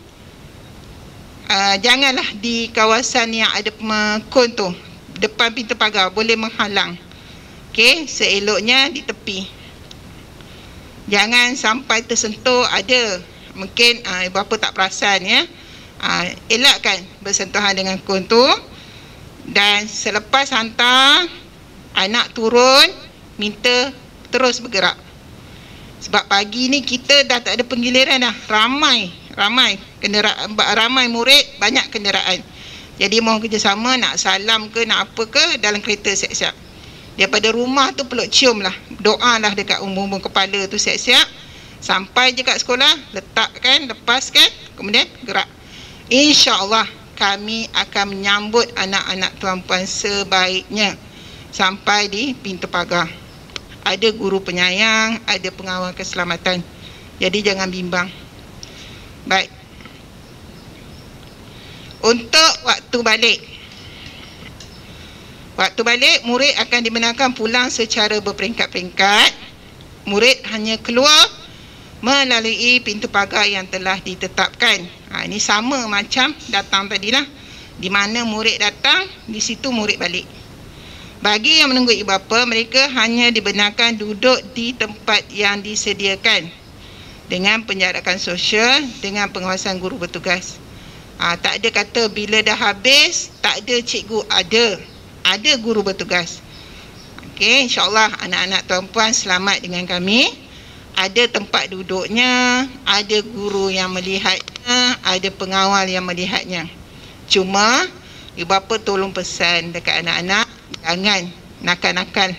janganlah di kawasan yang ada kon tu, depan pintu pagar, boleh menghalang. Okey, seeloknya di tepi. Jangan sampai tersentuh, ada mungkin ibu bapa tak perasan ya. Elakkan bersentuhan dengan kon tu. Dan selepas hantar, anak turun, minta terus bergerak. Sebab pagi ni kita dah tak ada penggiliran dah. Ramai kenderaan, ramai murid, banyak kenderaan. Jadi mohon kerjasama, nak salam ke nak apa ke, dalam kereta siap-siap. Daripada rumah tu peluk cium lah, doa lah dekat bumbung kepala tu siap-siap. Sampai je kat sekolah, letakkan, lepaskan, kemudian gerak. InsyaAllah kami akan menyambut anak-anak tuan-puan sebaiknya sampai di pintu pagar. Ada guru penyayang, ada pengawal keselamatan. Jadi jangan bimbang. Baik. Untuk waktu balik. Waktu balik, murid akan dibenarkan pulang secara berperingkat-peringkat. Murid hanya keluar melalui pintu pagar yang telah ditetapkan. Ini sama macam datang tadilah. Di mana murid datang, di situ murid balik. Bagi yang menunggu ibu bapa, mereka hanya dibenarkan duduk di tempat yang disediakan dengan penjarakan sosial, dengan pengawasan guru bertugas. Tak ada kata bila dah habis, tak ada cikgu, ada guru bertugas. Okey, insyaAllah anak-anak tuan-puan selamat dengan kami. Ada tempat duduknya, ada guru yang melihatnya, ada pengawal yang melihatnya. Cuma ibu bapa tolong pesan dekat anak-anak, jangan nakal-nakal.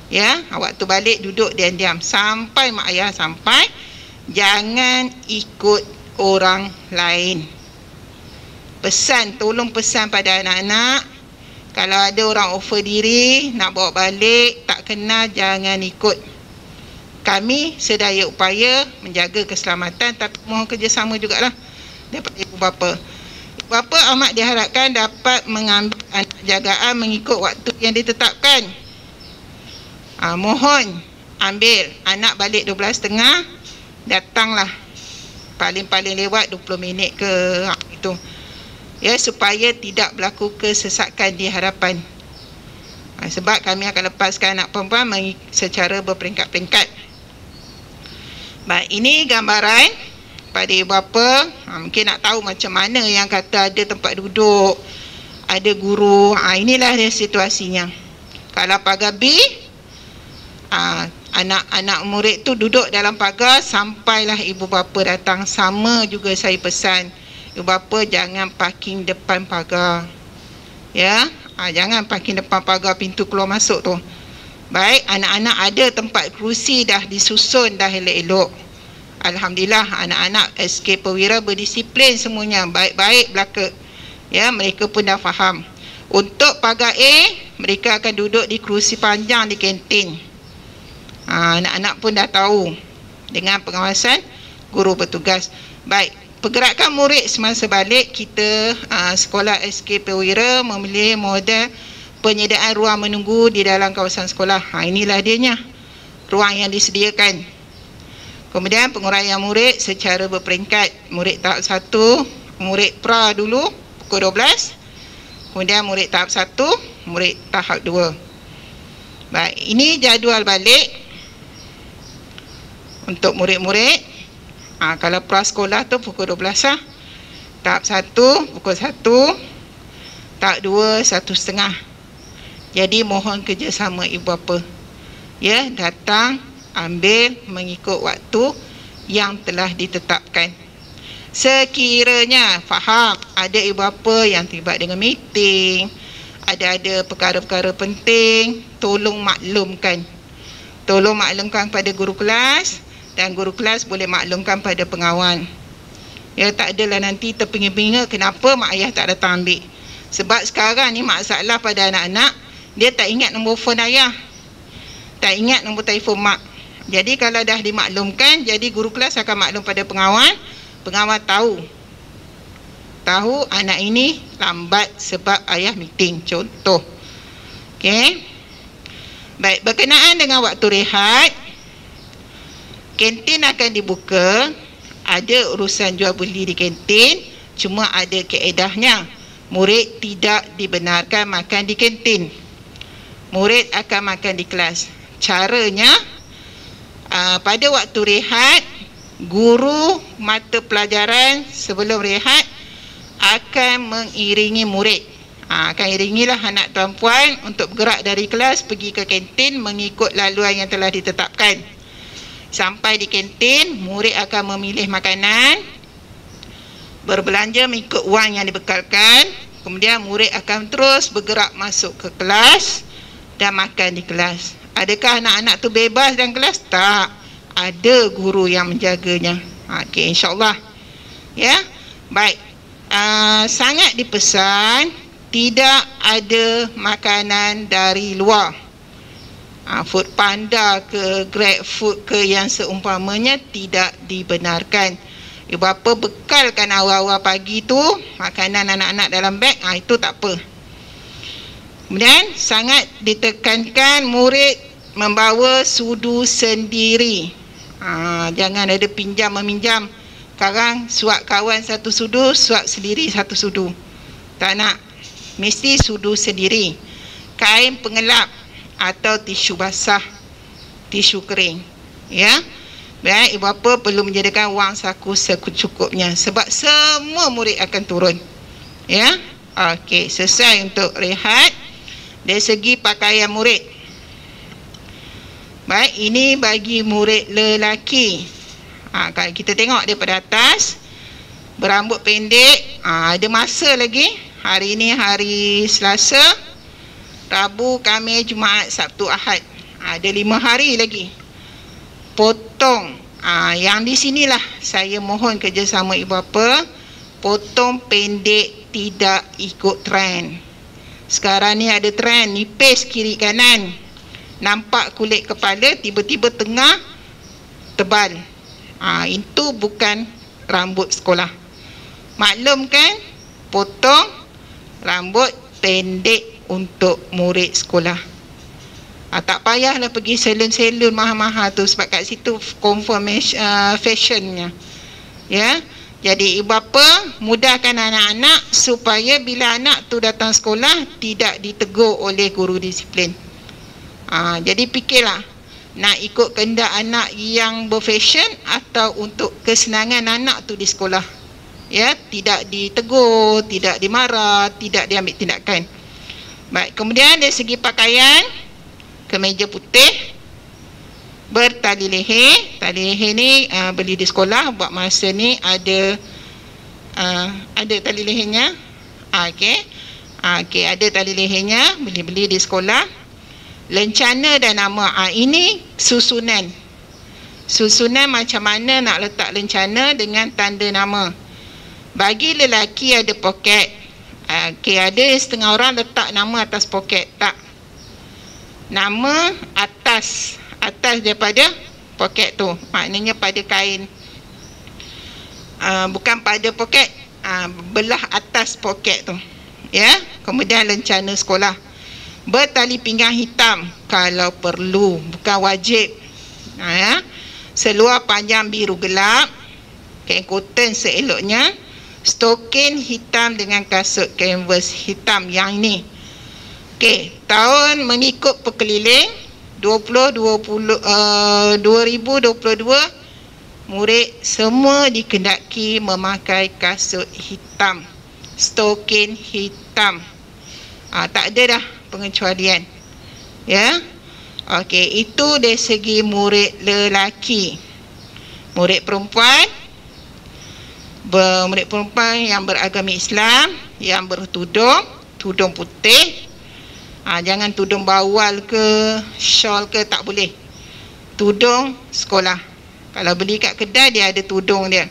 Ya, waktu balik duduk diam-diam sampai mak ayah sampai. Jangan ikut orang lain. Pesan, tolong pesan pada anak-anak, kalau ada orang offer diri nak bawa balik, tak kenal, jangan ikut. Kami sedaya upaya menjaga keselamatan, tapi mohon kerjasama jugalah daripada ibu bapa. Ibu bapa amat diharapkan dapat mengambil anak jagaan mengikut waktu yang ditetapkan. Mohon ambil anak balik 12.30, datanglah paling-paling lewat 20 minit ke itu. Ya, supaya tidak berlaku kesesakan di hadapan. Sebab kami akan lepaskan anak perempuan secara berperingkat-peringkat. Baik, ini gambaran pada ibu bapa. Mungkin nak tahu macam mana yang kata ada tempat duduk, ada guru. Inilah dia situasinya. Kalau pagar B, anak-anak murid tu duduk dalam pagar sampailah ibu bapa datang. Sama juga saya pesan, ibu bapa jangan parking depan pagar. Ya, jangan parking depan pagar pintu keluar masuk tu. Baik, anak-anak ada tempat kerusi dah disusun dah elok-elok. Alhamdulillah, anak-anak SK Perwira berdisiplin semuanya, baik-baik belaka. Ya, mereka pun dah faham. Untuk pagar A, mereka akan duduk di kerusi panjang di kantin. Anak-anak pun dah tahu dengan pengawasan guru bertugas. Baik, pergerakan murid semasa balik, kita sekolah SK Perwira memilih model penyediaan ruang menunggu di dalam kawasan sekolah. Inilah dianya, ruang yang disediakan. Kemudian penguraian murid secara berperingkat. Murid tahap 1, murid pra dulu pukul 12. Kemudian murid tahap 1, murid tahap 2. Baik, ini jadual balik untuk murid-murid. Kalau prasekolah tu pukul 12 lah. Tahap 1 pukul 1, tahap 2 1:30. Jadi mohon kerjasama ibu bapa. Ya, datang ambil mengikut waktu yang telah ditetapkan. Sekiranya faham ada ibu bapa yang terlibat dengan meeting, ada perkara-perkara penting, tolong maklumkan. Tolong maklumkan pada guru kelas, dan guru kelas boleh maklumkan pada pengawal. Ya, tak adalah nanti terpinga-pinga kenapa mak ayah tak datang ambil. Sebab sekarang ni masalah pada anak-anak, dia tak ingat nombor telefon ayah, tak ingat nombor telefon mak. Jadi kalau dah dimaklumkan, jadi guru kelas akan maklum pada pengawal. Pengawal tahu anak ini lambat sebab ayah meeting, contoh. Okey. Baik, berkenaan dengan waktu rehat, kantin akan dibuka. Ada urusan jual beli di kantin, cuma ada kaedahnya. Murid tidak dibenarkan makan di kantin. Murid akan makan di kelas. Caranya, pada waktu rehat, guru mata pelajaran sebelum rehat akan mengiringi murid. Akan iringilah anak tuan-puan untuk bergerak dari kelas pergi ke kantin mengikut laluan yang telah ditetapkan. Sampai di kantin, murid akan memilih makanan, berbelanja mengikut wang yang dibekalkan. Kemudian murid akan terus bergerak masuk ke kelas dan makan di kelas. Adakah anak-anak tu bebas dalam kelas? Tak. Ada guru yang menjaganya. Okey, insyaAllah. Ya, baik. Sangat dipesan tidak ada makanan dari luar. Food Panda ke Grab Food ke yang seumpamanya tidak dibenarkan. Ibu bapa bekalkan awal-awal pagi tu makanan anak-anak dalam beg, itu tak apa. Kemudian sangat ditekankan murid membawa sudu sendiri. Jangan ada pinjam meminjam. Sekarang suap kawan satu sudu, suap sendiri satu sudu. Tak nak. Mesti sudu sendiri. Kain pengelap atau tisu basah, tisu kering. Ya. Baik, ibu bapa perlu menyediakan wang saku secukupnya sebab semua murid akan turun. Ya. Okey, selesai untuk rehat. Dari segi pakaian murid. Baik, ini bagi murid lelaki. Kalau kita tengok daripada atas, berambut pendek, ada masa lagi. Hari ini hari Selasa, Rabu, Khamis, Jumaat, Sabtu, Ahad. Ada 5 hari lagi. Potong. Yang di sinilah saya mohon kerjasama ibu bapa. Potong pendek, tidak ikut trend. Sekarang ni ada trend nipis kiri kanan. Nampak kulit kepala, tiba-tiba tengah tebal. Itu bukan rambut sekolah. Maklum kan, potong rambut pendek untuk murid sekolah. Tak payahlah pergi salon-salon mahal-mahal tu sebab kat situ confirm fashionnya. Ya. Jadi ibu bapa mudahkan anak-anak supaya bila anak tu datang sekolah tidak ditegur oleh guru disiplin. Jadi fikirlah, nak ikut kehendak anak yang berfashion atau untuk kesenangan anak tu di sekolah. Ya, tidak ditegur, tidak dimarah, tidak diambil tindakan. Baik, kemudian dari segi pakaian, kemeja putih bertali leher. Tali leher ni beli di sekolah. Buat masa ni ada tali lehernya. Okey, ada tali lehernya, beli di sekolah. Lencana dan nama. Ini susunan macam mana nak letak lencana dengan tanda nama. Bagi lelaki ada poket. Ada setengah orang letak nama atas poket. Tak, nama atas daripada poket tu, maknanya pada kain, bukan pada poket, belah atas poket tu, ya. Kemudian lencana sekolah bertali pinggang hitam kalau perlu, bukan wajib. Ya. Seluar panjang biru gelap, kain cotton seeloknya, stokin hitam dengan kasut canvas hitam yang ni. Okey, tahun mengikut perkeliling 2022 murid semua dikendaki memakai kasut hitam, stokin hitam. Tak ada dah pengecualian. Ya. Okey, itu dari segi murid lelaki. Murid perempuan yang beragama Islam, yang tudung putih. Jangan tudung bawal ke, shawl ke, tak boleh. Tudung sekolah. Kalau beli kat kedai dia ada tudung dia.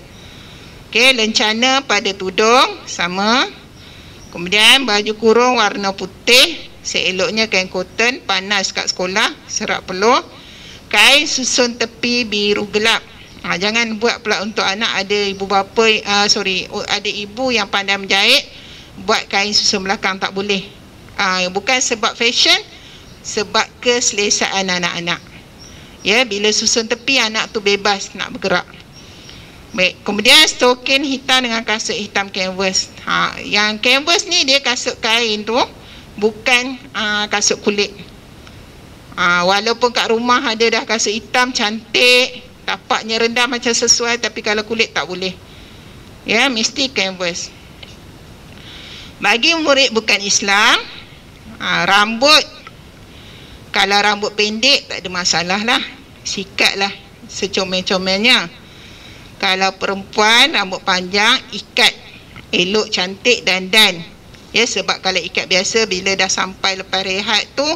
Okey, lencana pada tudung sama. Kemudian baju kurung warna putih, seeloknya kain cotton, panas kat sekolah, serak peluh. Kain susun tepi biru gelap. Jangan buat pula untuk anak ada ada ibu yang pandai menjahit, buat kain susun belakang, tak boleh. Bukan sebab fashion, sebab keselesaan anak-anak. Ya, bila susun tepi anak tu bebas nak bergerak. Baik, kemudian stokin hitam dengan kasut hitam canvas. Yang canvas ni dia kasut kain tu, bukan kasut kulit. Walaupun kat rumah ada dah kasut hitam cantik, tapaknya rendah macam sesuai, tapi kalau kulit tak boleh. Ya, mesti canvas. Bagi murid bukan Islam, rambut, kalau rambut pendek tak ada masalah lah, sikatlah secomel-comelnya. Kalau perempuan rambut panjang, ikat, elok, cantik, dandan. Ya, sebab kalau ikat biasa bila dah sampai lepas rehat tu,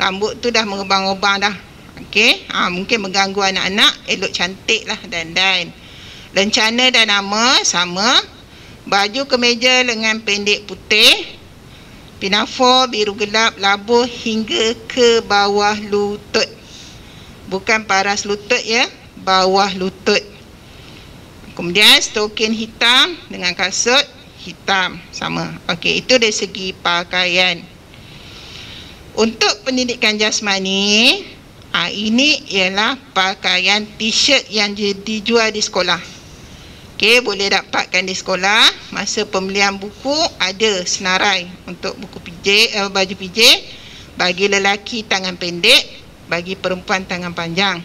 rambut tu dah mengembang-ngembang dah. Okey, mungkin mengganggu anak-anak, elok, cantik lah, dandan. Lencana dan nama sama. Baju kemeja lengan pendek putih, pinafore biru gelap, labuh hingga ke bawah lutut. Bukan paras lutut ya, bawah lutut. Kemudian stokin hitam dengan kasut hitam sama. Okey, itu dari segi pakaian. Untuk pendidikan jasmani, ini ialah pakaian t-shirt yang dijual di sekolah. Okey, boleh dapatkan di sekolah. Masa pembelian buku ada senarai untuk buku baju PJ. Bagi lelaki tangan pendek, bagi perempuan tangan panjang.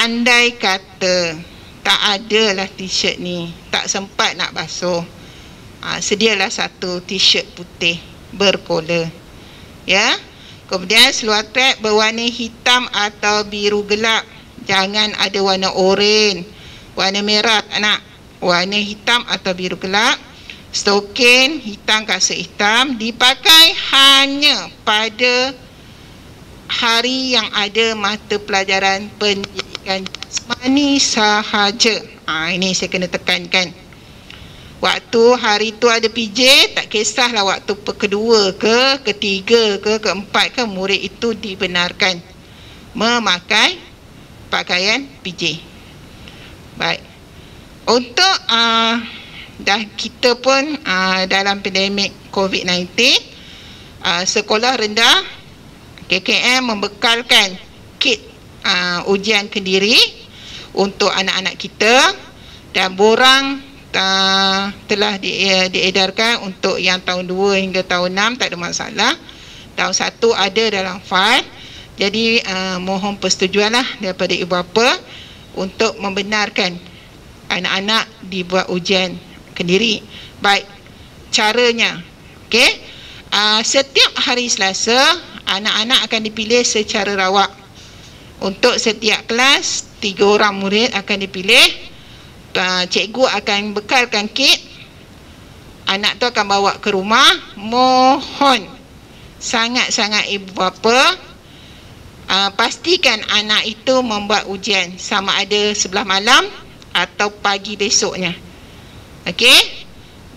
Andai kata tak adalah t-shirt ni, tak sempat nak basuh, sedialah satu t-shirt putih berkola. Ya. Kemudian seluar trek berwarna hitam atau biru gelap. Jangan ada warna oranye, warna merah, tak nak. Warna hitam atau biru gelap. Stokin hitam, kasut hitam. Dipakai hanya pada hari yang ada mata pelajaran pendidikan jasmani sahaja. Ini saya kena tekankan. Waktu hari tu ada PJ, tak kisahlah waktu kedua ke, ketiga ke, keempat ke, murid itu dibenarkan memakai pakaian PJ. Baik. Untuk dah kita pun dalam pandemik COVID-19, sekolah rendah KKM membekalkan kit ujian kendiri untuk anak-anak kita, dan borang telah diedarkan untuk yang tahun 2 hingga tahun 6, tak ada masalah. Tahun 1 ada dalam fail. Jadi mohon persetujuanlah daripada ibu bapa untuk membenarkan anak-anak dibuat ujian Kendiri. Baik, caranya. Okey. Setiap hari Selasa, anak-anak akan dipilih secara rawak. Untuk setiap kelas, 3 orang murid akan dipilih. Cikgu akan bekalkan kit. Anak tu akan bawa ke rumah. Mohon sangat-sangat ibu bapa, pastikan anak itu membuat ujian, sama ada sebelah malam atau pagi besoknya. Okey?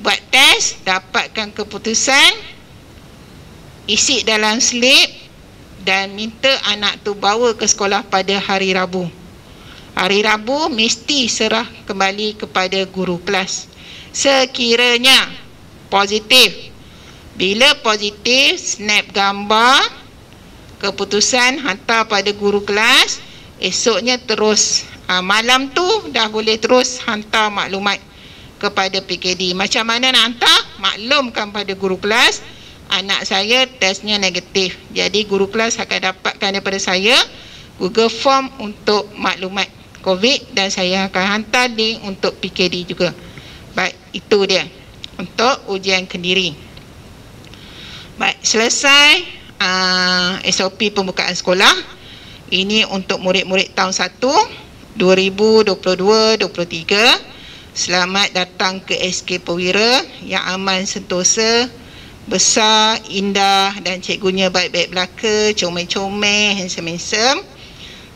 Buat test, dapatkan keputusan, isi dalam slip dan minta anak tu bawa ke sekolah pada hari Rabu. Hari Rabu mesti serah kembali kepada guru kelas. Sekiranya positif. Bila positif, snap gambar keputusan, hantar pada guru kelas. Esoknya terus, malam tu dah boleh terus hantar maklumat kepada PKD. Macam mana nak hantar? Maklumkan pada guru kelas, anak saya testnya negatif. Jadi guru kelas akan dapatkan daripada saya Google Form untuk maklumat COVID dan saya akan hantar link untuk PKD juga. Baik, itu dia untuk ujian kendiri. Baik, selesai SOP pembukaan sekolah. Ini untuk murid-murid tahun 1 2022-23. Selamat datang ke SK Perwira yang aman, sentosa, besar, indah dan cikgunya baik-baik belaka, comel-comel, handsome-handsome.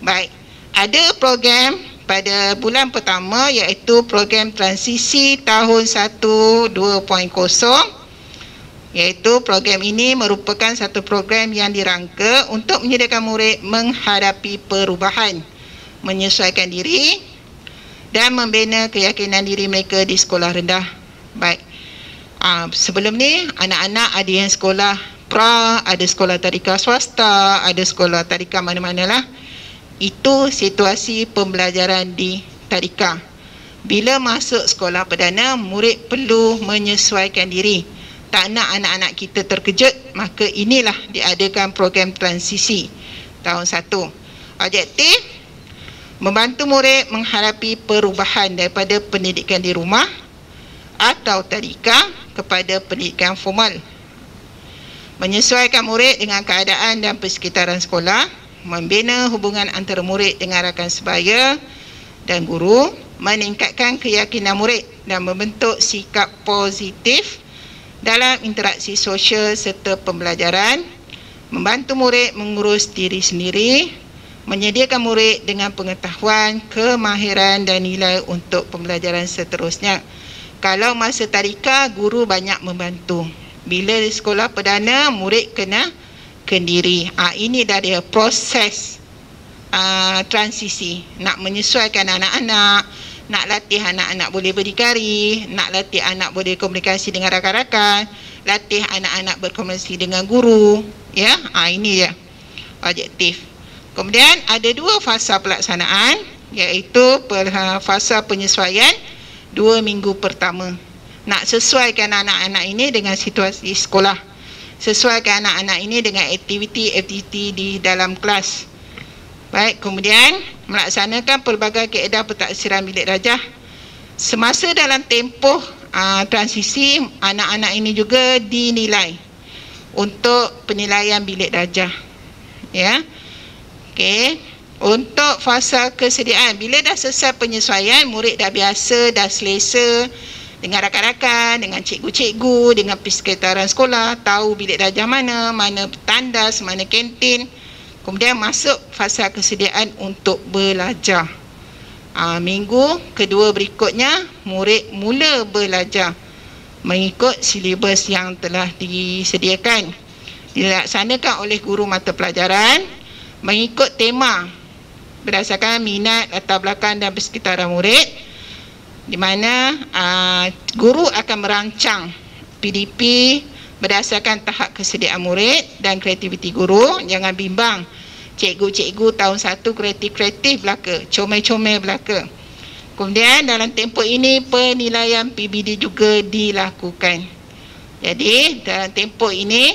Baik, ada program pada bulan pertama iaitu program transisi tahun 1 2.0, iaitu program ini merupakan satu program yang dirangka untuk menyediakan murid menghadapi perubahan, menyesuaikan diri dan membina keyakinan diri mereka di sekolah rendah. Baik, sebelum ni anak-anak ada yang sekolah pra, ada sekolah tadika swasta, ada sekolah tadika mana-mana lah. Itu situasi pembelajaran di tadika. Bila masuk sekolah perdana, murid perlu menyesuaikan diri. Tak nak anak-anak kita terkejut, maka inilah diadakan program transisi tahun 1. Objektif, membantu murid menghadapi perubahan daripada pendidikan di rumah atau tadika kepada pendidikan formal. Menyesuaikan murid dengan keadaan dan persekitaran sekolah, membina hubungan antara murid dengan rakan sebaya dan guru, meningkatkan keyakinan murid dan membentuk sikap positif dalam interaksi sosial serta pembelajaran, membantu murid mengurus diri sendiri, menyediakan murid dengan pengetahuan, kemahiran dan nilai untuk pembelajaran seterusnya. Kalau masa tadika, guru banyak membantu. Bila di sekolah perdana, murid kena kendiri. Ini dah dia proses transisi. Nak menyesuaikan anak-anak, nak latih anak-anak boleh berdikari, nak latih anak boleh komunikasi dengan rakan-rakan, latih anak-anak berkomunikasi dengan guru. Ya, ini dia objektif. Kemudian ada 2 fasa pelaksanaan, iaitu fasa penyesuaian 2 minggu pertama. Nak sesuaikan anak-anak ini dengan situasi sekolah, sesuaikan anak-anak ini dengan aktiviti-aktiviti di dalam kelas. Baik, kemudian melaksanakan pelbagai kaedah pentaksiran bilik darjah. Semasa dalam tempoh transisi, anak-anak ini juga dinilai untuk penilaian bilik darjah. Ya. Okey. Untuk fasa kesediaan, bila dah selesai penyesuaian, murid dah biasa, dah selesa dengan rakan-rakan, dengan cikgu-cikgu, dengan persekitaran sekolah, tahu bilik darjah mana, mana tandas, mana kantin. Kemudian masuk fasa kesediaan untuk belajar. Minggu kedua berikutnya, murid mula belajar mengikut silibus yang telah disediakan. Dilaksanakan oleh guru mata pelajaran mengikut tema berdasarkan minat, latar belakang dan persekitaran murid, di mana guru akan merancang PDP berdasarkan tahap kesediaan murid dan kreativiti guru. Jangan bimbang, cikgu-cikgu tahun 1 kreatif-kreatif belaka, comel-comel belaka. Kemudian dalam tempoh ini penilaian PBD juga dilakukan. Jadi dalam tempoh ini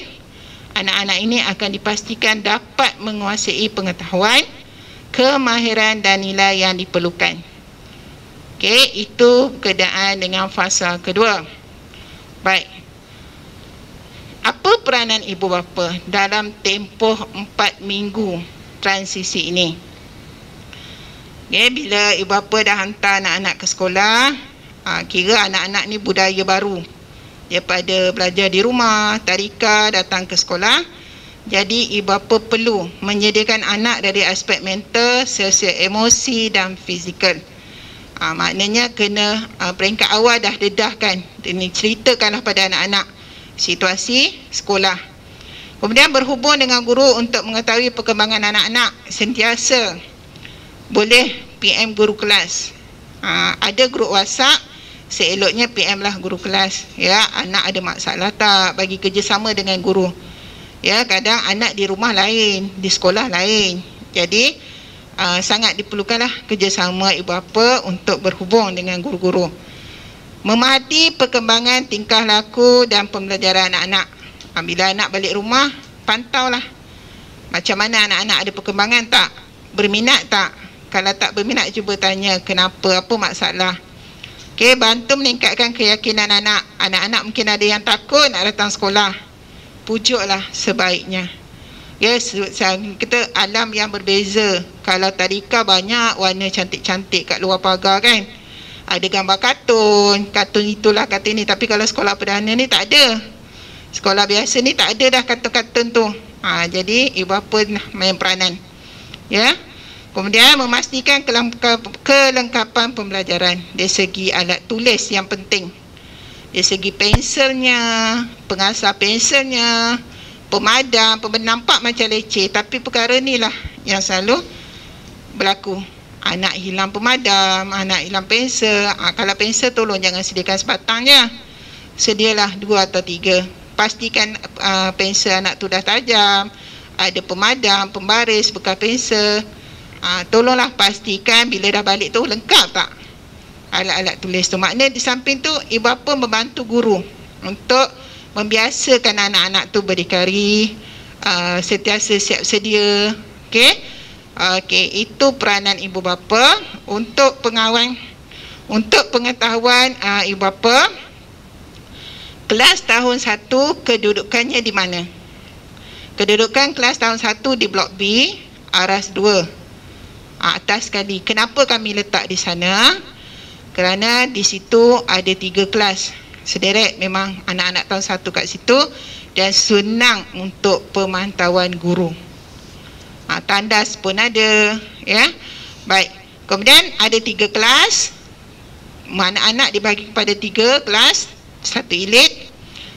anak-anak ini akan dipastikan dapat menguasai pengetahuan, kemahiran dan nilai yang diperlukan. Okey, itu berkenaan dengan fasa kedua. Baik. Apa peranan ibu bapa dalam tempoh 4 minggu transisi ini? Okay, bila ibu bapa dah hantar anak-anak ke sekolah, kira anak-anak ni budaya baru. Daripada belajar di rumah, tadika datang ke sekolah. Jadi ibu bapa perlu menyediakan anak dari aspek mental, sosial emosi dan fizikal. Maknanya kena peringkat awal dah dedahkan. Ini ceritakanlah pada anak-anak situasi sekolah. Kemudian berhubung dengan guru untuk mengetahui perkembangan anak-anak. Sentiasa boleh PM guru kelas. Ada grup WhatsApp, seeloknya PM lah guru kelas. Ya, anak ada masalah tak, bagi kerjasama dengan guru. Ya, kadang anak di rumah lain, di sekolah lain. Jadi sangat diperlukanlah kerjasama ibu bapa untuk berhubung dengan guru-guru. Memahati perkembangan tingkah laku dan pembelajaran anak-anak. Bila anak balik rumah, pantaulah macam mana anak-anak ada perkembangan tak, berminat tak. Kalau tak berminat, cuba tanya kenapa, apa masalah. Okey, bantu meningkatkan keyakinan anak. Anak-anak mungkin ada yang takut nak datang sekolah, pujuklah sebaiknya. Ya, kita alam yang berbeza. Kalau tadika banyak warna cantik-cantik kat luar pagar kan. Ada gambar kartun itulah kata ni. Tapi kalau sekolah perdana ni tak ada. Sekolah biasa ni tak ada dah kartun-kartun tu. Jadi ibu bapa main peranan. Ya. Kemudian memastikan kelengkapan pembelajaran. Dari segi alat tulis yang penting. Dari segi pensilnya, pengasah pensilnya, pemadam, nampak macam leceh, tapi perkara ni lah yang selalu berlaku. Anak hilang pemadam, anak hilang pensel. Kalau pensel tolong jangan sediakan sebatangnya, sedialah 2 atau 3. Pastikan pensel anak tu dah tajam, ada pemadam, pembaris, bekas pensel. Tolonglah pastikan bila dah balik tu lengkap tak alat-alat tulis tu. Maknanya di samping tu ibu bapa membantu guru untuk membiasakan anak-anak tu berdikari, sentiasa siap sedia. Okey, itu peranan ibu bapa untuk pengetahuan ibu bapa. Kelas tahun 1 kedudukannya di mana? Kedudukan kelas tahun 1 di blok B, aras 2. Atas sekali. Kenapa kami letak di sana? Kerana di situ ada 3 kelas. Sederet memang anak-anak tahun 1 kat situ dan senang untuk pemantauan guru. Tandas pun ada, ya. Baik. Kemudian ada 3 kelas. Anak-anak dibagi kepada 3 kelas, 1 elit,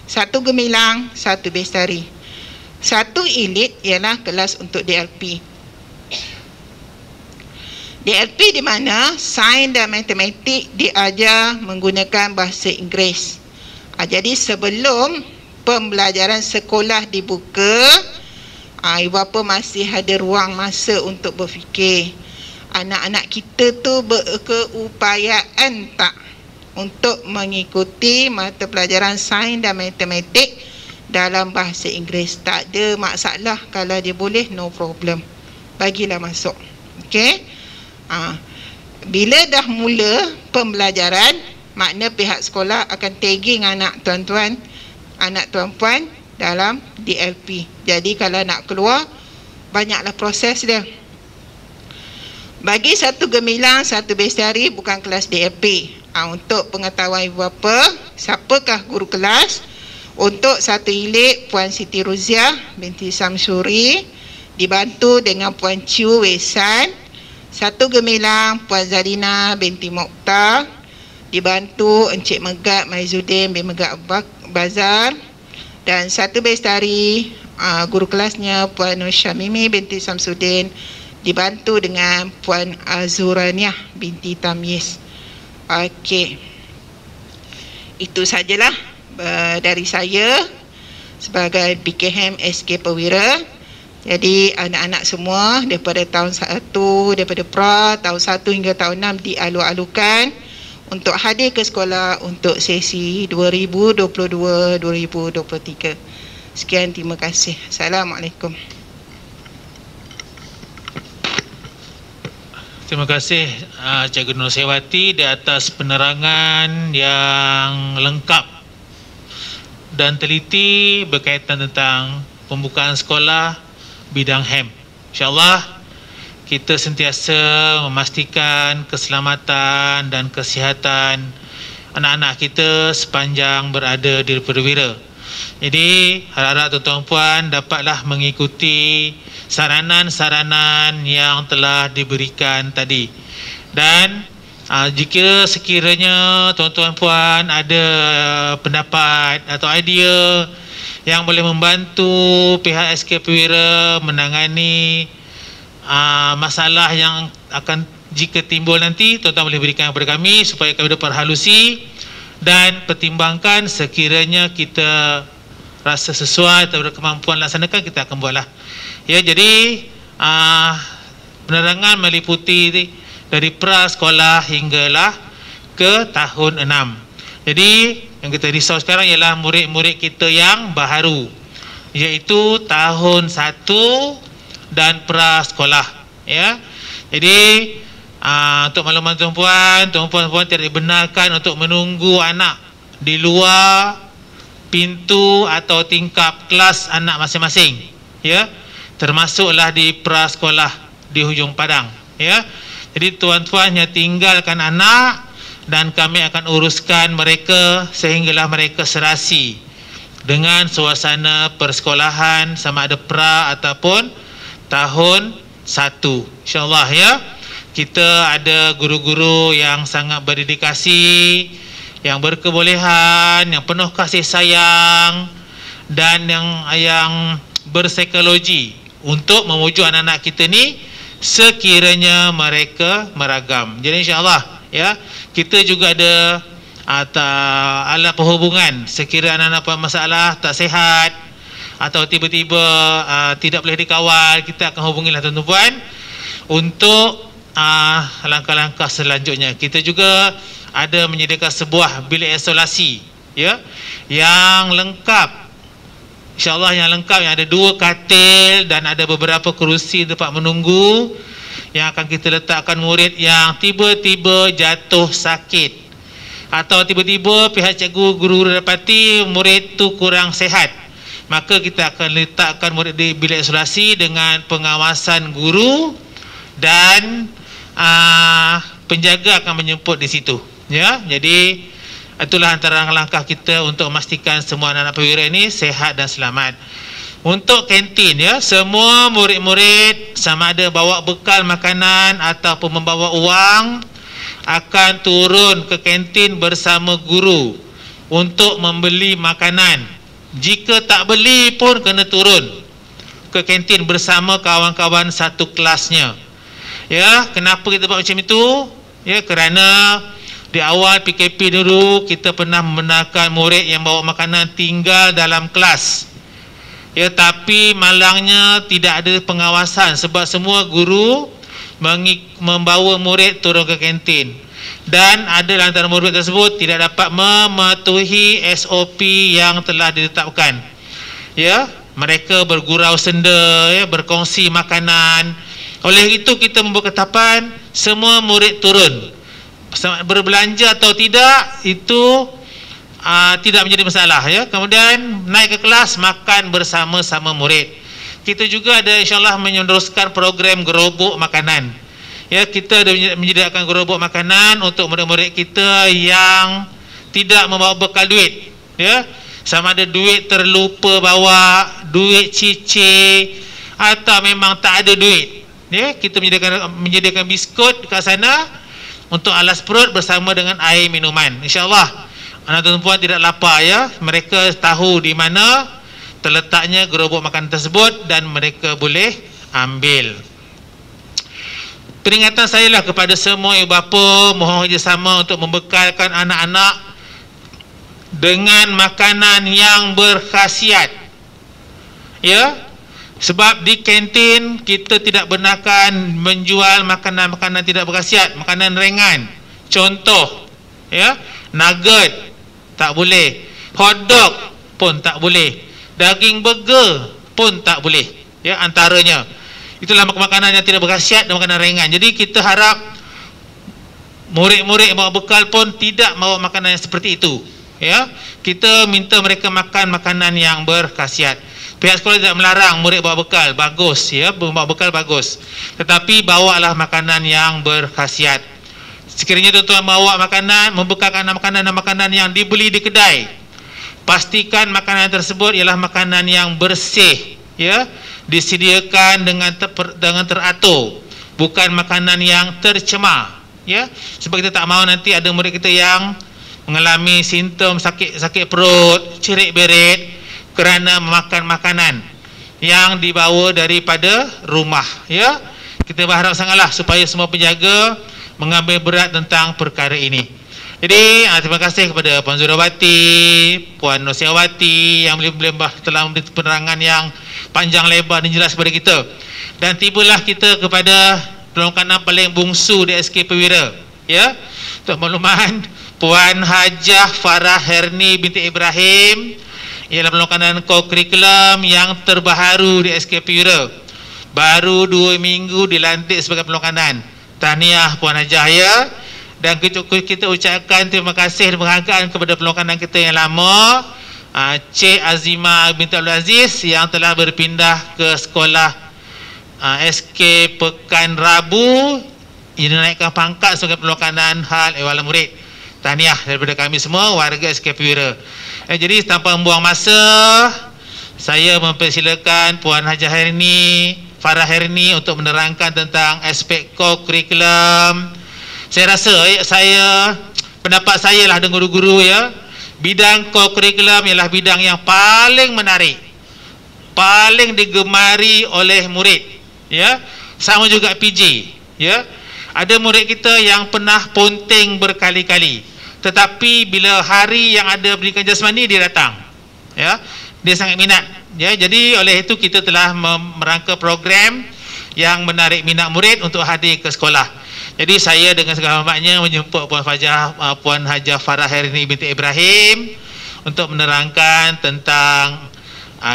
1 gemilang, 1 bestari. 1 elit ialah kelas untuk DLP. DLP di mana sains dan matematik diajar menggunakan bahasa Inggeris. Jadi sebelum pembelajaran sekolah dibuka, ibu bapa masih ada ruang masa untuk berfikir. Anak-anak kita tu berkeupayaan tak untuk mengikuti mata pelajaran sains dan matematik dalam bahasa Inggeris. Tak ada masalah kalau dia boleh, no problem. Bagilah masuk. Okey. Bila dah mula pembelajaran, makna pihak sekolah akan tagging anak tuan-tuan, anak tuan-puan dalam DLP. Jadi kalau nak keluar, banyaklah proses dia. Bagi 1 gemilang, 1 bestari bukan kelas DLP. Untuk pengetahuan ibu bapa, siapakah guru kelas? Untuk 1 elit, Puan Siti Ruziah binti Samsuri, dibantu dengan Puan Chiu Wesan. 1 gemilang, Puan Zarina binti Mokhtar, dibantu Encik Megat Maizuddin bin Megat Bazar. Dan 1 bestari, guru kelasnya Puan Nur Syamimi binti Samsudin, dibantu dengan Puan Azuraniah binti Tamyiz. Okey, itu sajalah dari saya sebagai PKM SK Perwira. Jadi anak-anak semua daripada tahun 1, daripada pra tahun 1 hingga tahun 6 dialu-alukan untuk hadir ke sekolah untuk sesi 2022-2023. Sekian, terima kasih. Assalamualaikum. Terima kasih Cikgu Nursiawati di atas penerangan yang lengkap dan teliti berkaitan tentang pembukaan sekolah bidang HEM. InsyaAllah kita sentiasa memastikan keselamatan dan kesihatan anak-anak kita sepanjang berada di perwira. Jadi harap-harap tuan-tuan puan dapatlah mengikuti saranan-saranan yang telah diberikan tadi. Dan jika sekiranya tuan-tuan puan ada pendapat atau idea yang boleh membantu pihak SK Perwira menangani masalah yang akan jika timbul nanti, tuan-tuan boleh berikan kepada kami supaya kami dapat halusi dan pertimbangkan. Sekiranya kita rasa sesuai atau berkemampuan laksanakan, kita akan buatlah. Ya, jadi penerangan meliputi dari prasekolah hinggalah ke tahun 6. Jadi yang kita risau sekarang ialah murid-murid kita yang baharu, iaitu tahun 1 dan prasekolah. Ya, jadi untuk makluman tuan-puan tidak dibenarkan untuk menunggu anak di luar pintu atau tingkap kelas anak masing-masing. Ya, termasuklah di prasekolah di hujung padang. Ya, jadi tuan-tuan hanya tinggalkan anak dan kami akan uruskan mereka sehinggalah mereka serasi dengan suasana persekolahan sama ada pra ataupun tahun 1. InsyaAllah ya. Kita ada guru-guru yang sangat berdedikasi, yang berkebolehan, yang penuh kasih sayang dan yang berpsikologi untuk memujuk anak-anak kita ni sekiranya mereka meragam. Jadi insya-Allah ya, kita juga ada alat perhubungan sekiranya anak-anak punya masalah tak sihat atau tiba-tiba tidak boleh dikawal, kita akan hubungilah tuan-tuan untuk langkah-langkah selanjutnya. Kita juga ada menyediakan sebuah bilik isolasi ya, yang lengkap, insyaAllah yang lengkap, yang ada 2 katil dan ada beberapa kerusi tempat menunggu yang akan kita letakkan murid yang tiba-tiba jatuh sakit atau tiba-tiba pihak cikgu guru dapati murid tu kurang sihat, maka kita akan letakkan murid di bilik isolasi dengan pengawasan guru dan penjaga akan menjemput di situ. Ya, jadi itulah antara langkah kita untuk memastikan semua anak-anak perwira ini sehat dan selamat. Untuk kantin ya, semua murid-murid sama ada bawa bekal makanan ataupun membawa uang akan turun ke kantin bersama guru untuk membeli makanan. Jika tak beli pun kena turun ke kantin bersama kawan-kawan satu kelasnya. Ya, kenapa kita buat macam itu? Ya, kerana di awal PKP dulu kita pernah membenarkan murid yang bawa makanan tinggal dalam kelas. Ya, tapi malangnya tidak ada pengawasan sebab semua guru membawa murid turun ke kantin. Dan ada antara murid tersebut tidak dapat mematuhi SOP yang telah ditetapkan. Ya, mereka bergurau senda, ya, berkongsi makanan. Oleh itu kita membuat ketetapan semua murid turun. Berbelanja atau tidak itu tidak menjadi masalah ya. Kemudian naik ke kelas makan bersama-sama murid. Kita juga ada insya-Allah meneruskan program gerobok makanan. Ya, kita ada menyediakan gerobok makanan untuk murid-murid kita yang tidak membawa bekal duit. Ya, sama ada duit terlupa bawa, duit cicir atau memang tak ada duit. Ya, kita menyediakan biskut dekat sana untuk alas perut bersama dengan air minuman. InsyaAllah anak tuan-tuan tidak lapar ya. Mereka tahu di mana terletaknya gerobok makanan tersebut dan mereka boleh ambil. Peringatan saya lah kepada semua ibu bapa, mohon kerjasama untuk membekalkan anak-anak dengan makanan yang berkhasiat. Ya, sebab di kantin kita tidak benarkan menjual makanan-makanan tidak berkhasiat, makanan ringan. Contoh, ya, nugget tak boleh, hotdog pun tak boleh, daging burger pun tak boleh. Ya, antaranya. itulah makanan yang tidak berkhasiat dan makanan ringan. Jadi kita harap murid-murid bawa bekal pun tidak bawa makanan yang seperti itu. Ya, kita minta mereka makan makanan yang berkhasiat. Pihak sekolah tidak melarang murid bawa bekal, bagus ya, bawa bekal bagus. Tetapi bawalah makanan yang berkhasiat. Sekiranya tuan-tuan bawa makanan, membekalkan makanan yang dibeli di kedai, pastikan makanan tersebut ialah makanan yang bersih, ya, disediakan dengan teratur, bukan makanan yang tercemar, ya. Sebab kita tak mahu nanti ada murid kita yang mengalami simptom sakit perut, cerit-berit kerana memakan makanan yang dibawa daripada rumah, ya. Kita berharap sangatlah supaya semua penjaga mengambil berat tentang perkara ini. Jadi terima kasih kepada Puan Zurawati, Puan Nosiawati yang telah memberi penerangan yang panjang lebar dan jelas kepada kita. Dan tibalah kita kepada penolong paling bungsu di SK Perwira, ya. Untuk makluman, Puan Hajah Farah Herni binti Ibrahim ialah penolong co-curriculum yang terbaharu di SK Perwira. Baru 2 minggu dilantik sebagai penolong. Tahniah Puan Hajah, ya. Dan kita ucapkan terima kasih dan penghargaan kepada penolong kita yang lama, Cik Azimah binti Abdul Aziz yang telah berpindah ke sekolah SK Pekan Rabu, dinaikkan pangkat sebagai penolong hal ehwal murid. Tahniah daripada kami semua warga SK Perwira. Jadi tanpa membuang masa, saya mempersilakan Puan Hajah Farah Herni untuk menerangkan tentang aspek co-curriculum. Saya rasa pendapat saya lah dengan guru-guru, ya, bidang co-curriculum ialah bidang yang paling menarik, paling digemari oleh murid, ya. Sama juga PJ, ya. Ada murid kita yang pernah ponting berkali-kali, tetapi bila hari yang ada pendidikan jasmani dia datang, ya. Dia sangat minat, ya. Jadi oleh itu kita telah merangka program yang menarik minat murid untuk hadir ke sekolah. Jadi saya dengan segala hormatnya menjemput Puan Hajah Farah Herni binti Ibrahim untuk menerangkan tentang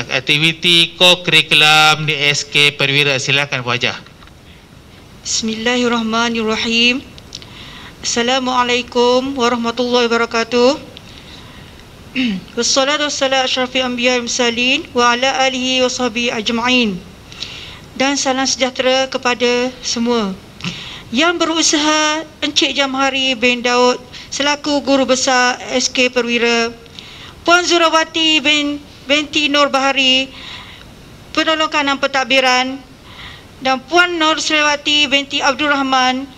aktiviti co-curriculum di SK Perwira. Silakan Puan Hajah. Bismillahirrahmanirrahim. Assalamualaikum warahmatullahi wabarakatuh. Wassalatu wassalamu asyrafil anbiya'i wal mursalin wa ala alihi wa sahbihi ajma'in. Dan salam sejahtera kepada semua. Yang berusaha Encik Jamhari bin Daud selaku Guru Besar SK Perwira, Puan Zurawati binti Nur Bahari penolong kanan pentadbiran, dan Puan Nur Selawati binti Abdul Rahman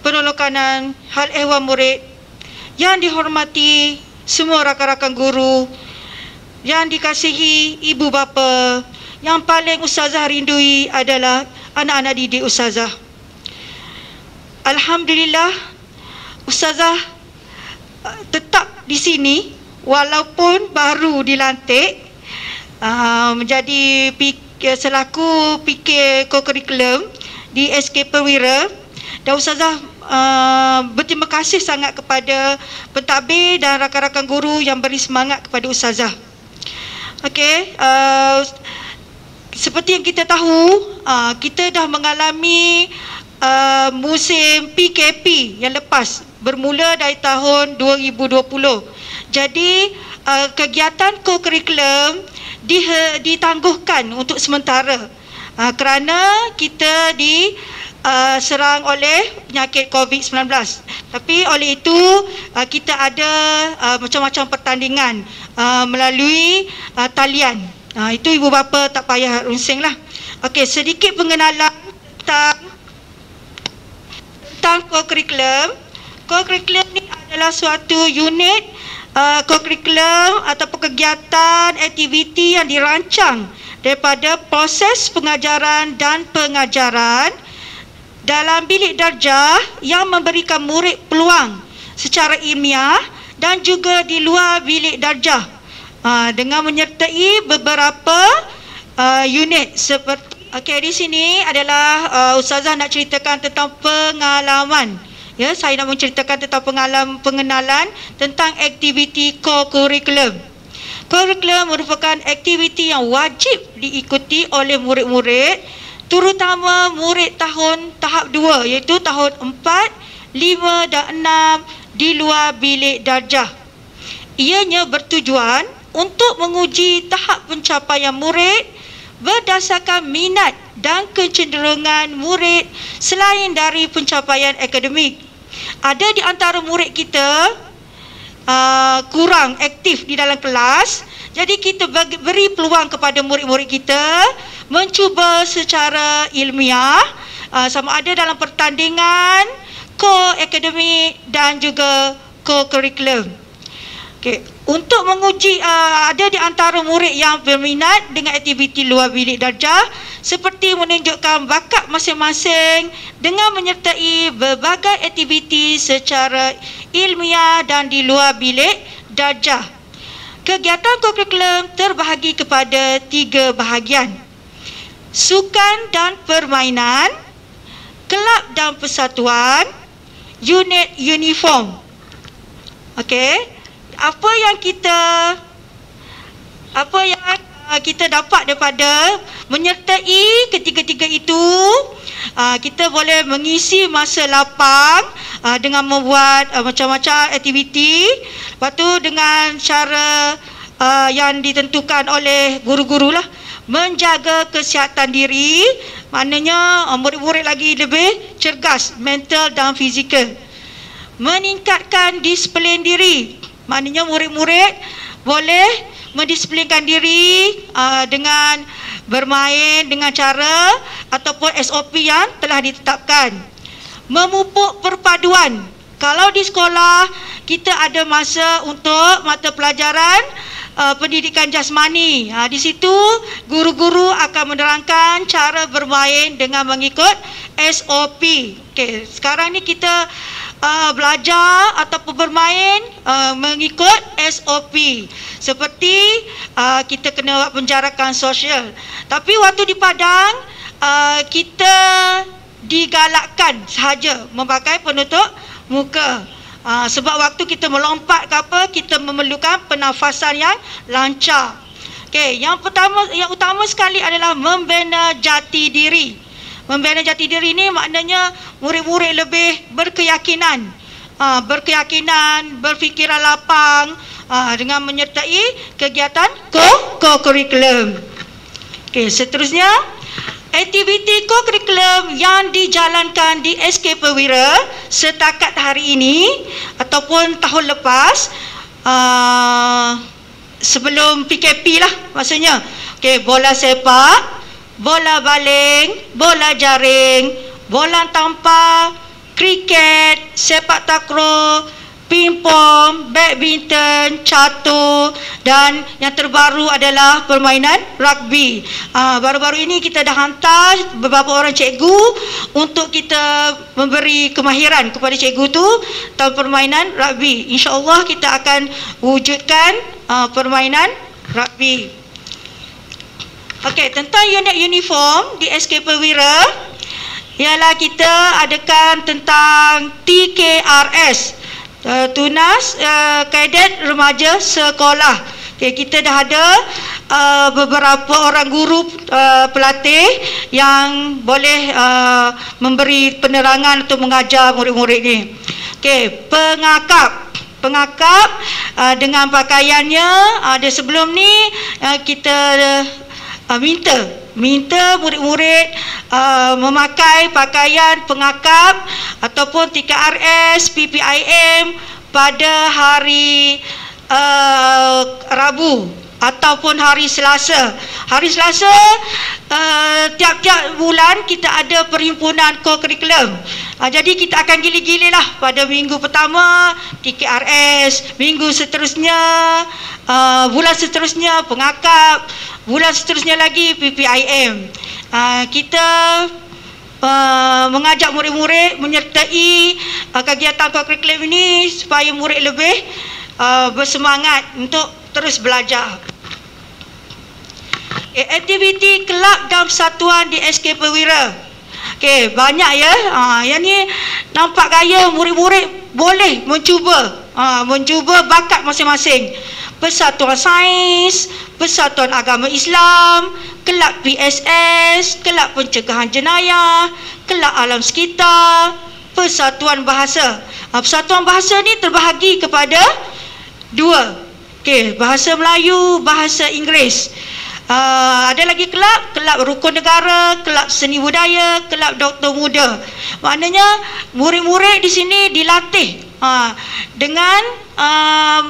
penolong kanan hal ehwal murid. Yang dihormati semua rakan-rakan guru, yang dikasihi ibu bapa, yang paling ustazah rindui adalah anak-anak didik ustazah. Alhamdulillah, ustazah tetap di sini walaupun baru dilantik menjadi selaku PK co-curriculum di SK Perwira. Dan ustazah berterima kasih sangat kepada pentadbir dan rakan-rakan guru yang beri semangat kepada ustazah. Okey, seperti yang kita tahu, kita dah mengalami musim PKP yang lepas bermula dari tahun 2020. Jadi kegiatan co-curriculum ditangguhkan untuk sementara kerana kita diserang oleh penyakit COVID-19. Tapi oleh itu kita ada macam-macam pertandingan melalui talian. Itu ibu bapa tak payah runsing lah. Okey, sedikit pengenalan tentang co-curriculum. Co-curriculum ni adalah suatu unit co-curriculum atau kegiatan aktiviti yang dirancang daripada proses pengajaran dan pengajaran dalam bilik darjah yang memberikan murid peluang secara ilmiah dan juga di luar bilik darjah dengan menyertai beberapa unit seperti. Okey, di sini adalah ustazah nak ceritakan tentang pengalaman. Ya, saya nak menceritakan tentang pengenalan tentang aktiviti co-curriculum. Co-curriculum merupakan aktiviti yang wajib diikuti oleh murid-murid terutama murid tahap 2 iaitu tahun 4, 5 dan 6 di luar bilik darjah. Ianya bertujuan untuk menguji tahap pencapaian murid berdasarkan minat dan kecenderungan murid selain dari pencapaian akademik. Ada di antara murid kita kurang aktif di dalam kelas, jadi kita beri peluang kepada murid-murid kita mencuba secara ilmiah, sama ada dalam pertandingan, co-akademik dan juga co-curriculum. Okay. Untuk menguji, ada di antara murid yang berminat dengan aktiviti luar bilik darjah seperti menunjukkan bakat masing-masing dengan menyertai berbagai aktiviti secara ilmiah dan di luar bilik darjah. Kegiatan co-curriculum terbahagi kepada 3 bahagian: sukan dan permainan, kelab dan persatuan, unit uniform. Okey, apa yang kita dapat daripada menyertai ketiga-tiga itu, kita boleh mengisi masa lapang dengan membuat macam-macam aktiviti. Lepas tu dengan cara yang ditentukan oleh guru-guru lah, menjaga kesihatan diri, maknanya murid-murid lagi lebih cergas mental dan fizikal. Meningkatkan disiplin diri, maknanya murid-murid boleh mendisiplinkan diri dengan bermain dengan cara ataupun SOP yang telah ditetapkan. Memupuk perpaduan. Kalau di sekolah kita ada masa untuk mata pelajaran pendidikan jasmani, di situ guru-guru akan menerangkan cara bermain dengan mengikut SOP. Okey, sekarang ni kita belajar ataupun bermain mengikut SOP. Seperti kita kena buat penjarakan sosial. Tapi waktu di Padang, kita digalakkan sahaja memakai penutup muka. Sebab waktu kita melompat ke apa, kita memerlukan pernafasan yang lancar. Okey, yang utama sekali adalah membina jati diri. Membina jati diri ini maknanya murid-murid lebih berkeyakinan, berfikiran lapang dengan menyertai kegiatan co-curriculum. Okey, seterusnya aktiviti co-curriculum yang dijalankan di SK Perwira setakat hari ini ataupun tahun lepas, sebelum PKP lah maksudnya. Okey, bola sepak, bola baling, bola jaring, bola tampar, kriket, sepak takraw, pingpong, badminton, catur dan yang terbaru adalah permainan rugby. Baru-baru ini kita dah hantar beberapa orang cikgu untuk kita memberi kemahiran kepada cikgu tu dalam permainan rugby. InsyaAllah kita akan wujudkan permainan rugby. Okey, tentang unit uniform di SK Perwira, ialah kita adakan tentang TKRS, Tunas Kadet Remaja Sekolah. Okay, kita dah ada beberapa orang guru pelatih yang boleh memberi penerangan untuk mengajar murid-murid ni. Okay, pengakap dengan pakaiannya, ada sebelum ni kita minta murid-murid memakai pakaian pengakap ataupun TKRS, PPIM pada hari Rabu ataupun hari Selasa. Hari Selasa tiap-tiap bulan kita ada perhimpunan co-curriculum. Jadi kita akan gili-gili lah pada minggu pertama TKRS, minggu seterusnya, bulan seterusnya pengakap, bulan seterusnya lagi PPIM. Kita mengajak murid-murid menyertai kegiatan co-curriculum ini supaya murid lebih bersemangat untuk terus belajar. Aktiviti kelab dan persatuan di SK Perwira. Okey, banyak ya. Yang ni nampak gaya murid-murid boleh mencuba bakat masing-masing. Persatuan Sains, Persatuan Agama Islam, Kelab PSS, Kelab Pencegahan Jenayah, Kelab Alam Sekitar, Persatuan Bahasa. Persatuan Bahasa ni terbahagi kepada dua. Okey, bahasa Melayu, bahasa Inggeris. Ada lagi kelab rukun negara, kelab seni budaya, kelab doktor muda. Maknanya murid-murid di sini dilatih dengan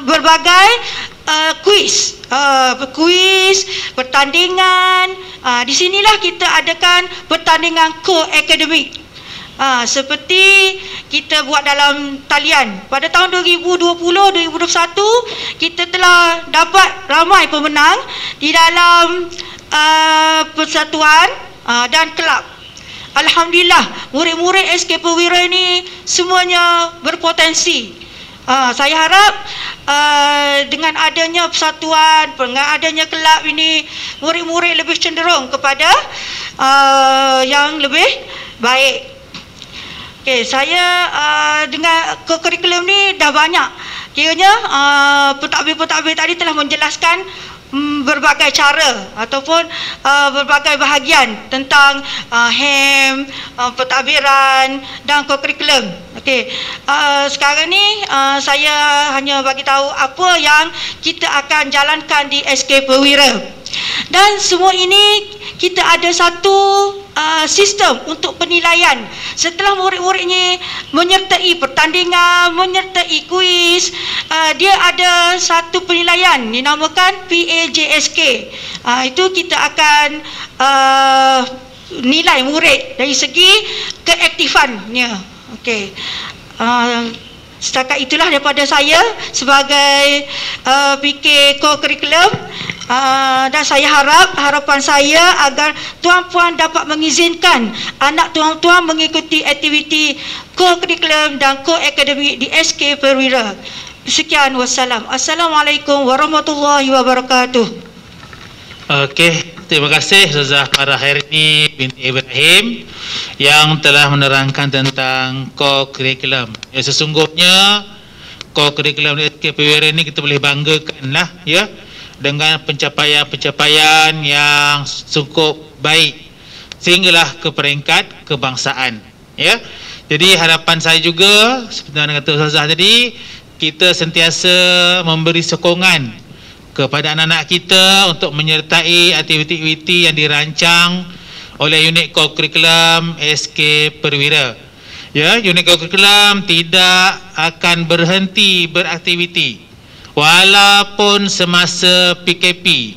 berbagai kuis, pertandingan. Di sinilah kita adakan pertandingan co-akademik. Seperti kita buat dalam talian pada tahun 2020-2021, kita telah dapat ramai pemenang di dalam persatuan dan kelab. Alhamdulillah, murid-murid SK Perwira ini semuanya berpotensi. Saya harap dengan adanya persatuan, dengan adanya kelab ini, murid-murid lebih cenderung kepada yang lebih baik. Okey, saya dengan kurikulum ni dah banyak. Kiranya pentadbir-pentadbir tadi telah menjelaskan berbagai cara ataupun berbagai bahagian tentang HEM, pentadbiran dan kurikulum. Okey, sekarang ni saya hanya bagi tahu apa yang kita akan jalankan di SK Perwira. Dan semua ini kita ada satu sistem untuk penilaian. Setelah murid-muridnya menyertai pertandingan, menyertai kuis, dia ada satu penilaian dinamakan PAJSK. Itu kita akan nilai murid dari segi keaktifannya. Okey. Setakat itulah daripada saya sebagai PK Co-Curriculum. Dan saya harapan saya agar tuan-puan dapat mengizinkan anak tuan-tuan mengikuti aktiviti co-curriculum dan co-akademik di SK Perwira. Sekian, wassalam. Assalamualaikum warahmatullahi wabarakatuh. Okey, terima kasih Ustazah Farah Hairni binti Ibrahim yang telah menerangkan tentang co-curriculum. Ya, sesungguhnya co-curriculum di SK Perwira ini kita boleh banggakan lah, ya, dengan pencapaian-pencapaian yang cukup baik sehinggalah ke peringkat kebangsaan, ya. Jadi harapan saya juga seperti yang kata Ustazah tadi, kita sentiasa memberi sokongan kepada anak-anak kita untuk menyertai aktiviti-aktiviti yang dirancang oleh unit co-curriculum SK Perwira. Ya, unit co-curriculum tidak akan berhenti beraktiviti walaupun semasa PKP,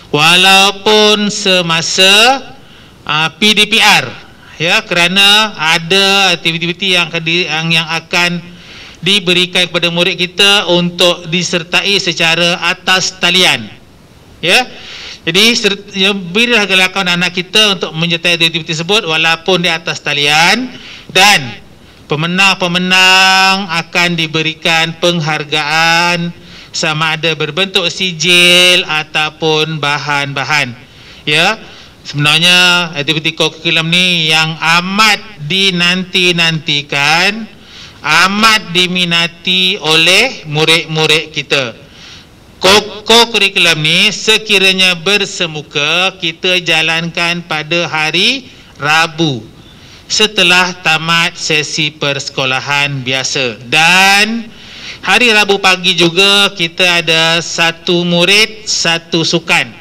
walaupun semasa PDPR, ya, kerana ada aktiviti yang akan diberikan kepada murid kita untuk disertai secara atas talian, ya. Jadi berilah galakan anak kita untuk menyertai aktiviti tersebut walaupun di atas talian, dan pemenang-pemenang akan diberikan penghargaan sama ada berbentuk sijil ataupun bahan-bahan, ya. Sebenarnya aktiviti co-curriculum ni yang amat dinanti-nantikan, amat diminati oleh murid-murid kita. Co-curriculum ni sekiranya bersemuka kita jalankan pada hari Rabu setelah tamat sesi persekolahan biasa, dan hari Rabu pagi juga kita ada satu murid, satu sukan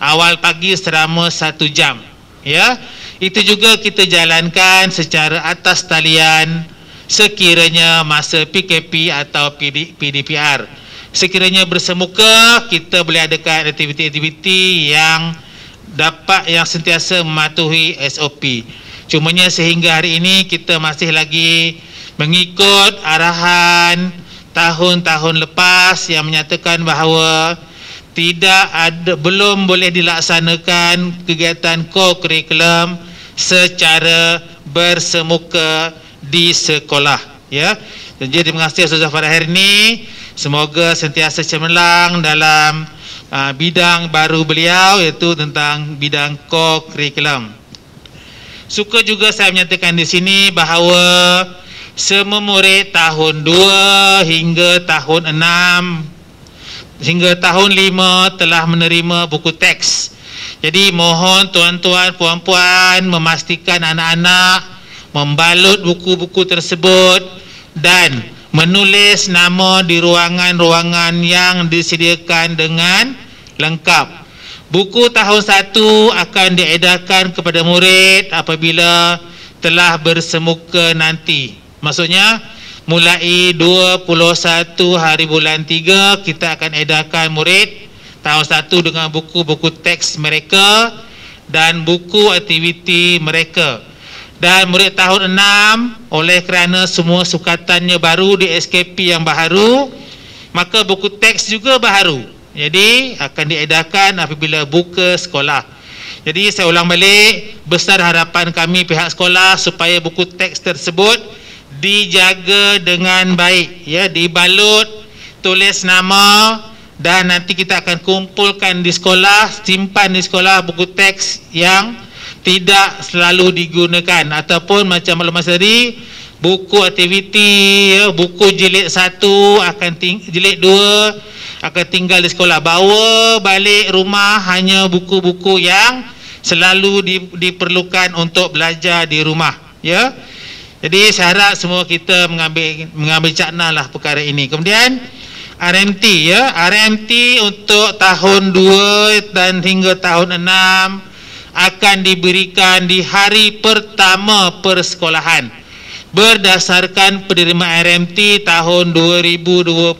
awal pagi selama 1 jam, ya. Itu juga kita jalankan secara atas talian sekiranya masa PKP atau PDPR. Sekiranya bersemuka, kita boleh adakan aktiviti-aktiviti yang sentiasa mematuhi SOP. Cumanya sehingga hari ini kita masih lagi mengikut arahan tahun-tahun lepas yang menyatakan bahawa belum boleh dilaksanakan kegiatan co-curriculum secara bersemuka di sekolah, ya. Jadi terima kasih Ustazah Farah Hairni. Semoga sentiasa cemerlang dalam bidang baru beliau, iaitu tentang bidang co-curriculum. Suka juga saya menyatakan di sini bahawa semua murid tahun 2 hingga tahun 6 hingga tahun 5 telah menerima buku teks. Jadi mohon tuan-tuan, puan-puan memastikan anak-anak membalut buku-buku tersebut dan menulis nama di ruangan-ruangan yang disediakan dengan lengkap. Buku tahun 1 akan diedarkan kepada murid apabila telah bersemuka nanti. Maksudnya mulai 21 hari bulan 3 kita akan edarkan murid tahun 1 dengan buku-buku teks mereka dan buku aktiviti mereka. Dan murid tahun 6 oleh kerana semua sukatannya baru di SKP yang baharu, maka buku teks juga baharu. Jadi akan diedarkan apabila buka sekolah. Jadi saya ulang balik, besar harapan kami pihak sekolah supaya buku teks tersebut dijaga dengan baik, ya, dibalut, tulis nama, dan nanti kita akan kumpulkan di sekolah, simpan di sekolah buku teks yang tidak selalu digunakan, ataupun macam maklumat tadi, buku aktiviti, ya, buku jilid 1 akan jilid 2 akan tinggal di sekolah. Bawa balik rumah hanya buku-buku yang selalu diperlukan untuk belajar di rumah, ya. Jadi saya harap semua kita mengambil cakna lah perkara ini. Kemudian RMT, ya, RMT untuk tahun 2 dan hingga tahun 6 akan diberikan di hari pertama persekolahan berdasarkan penerimaan RMT tahun 2021,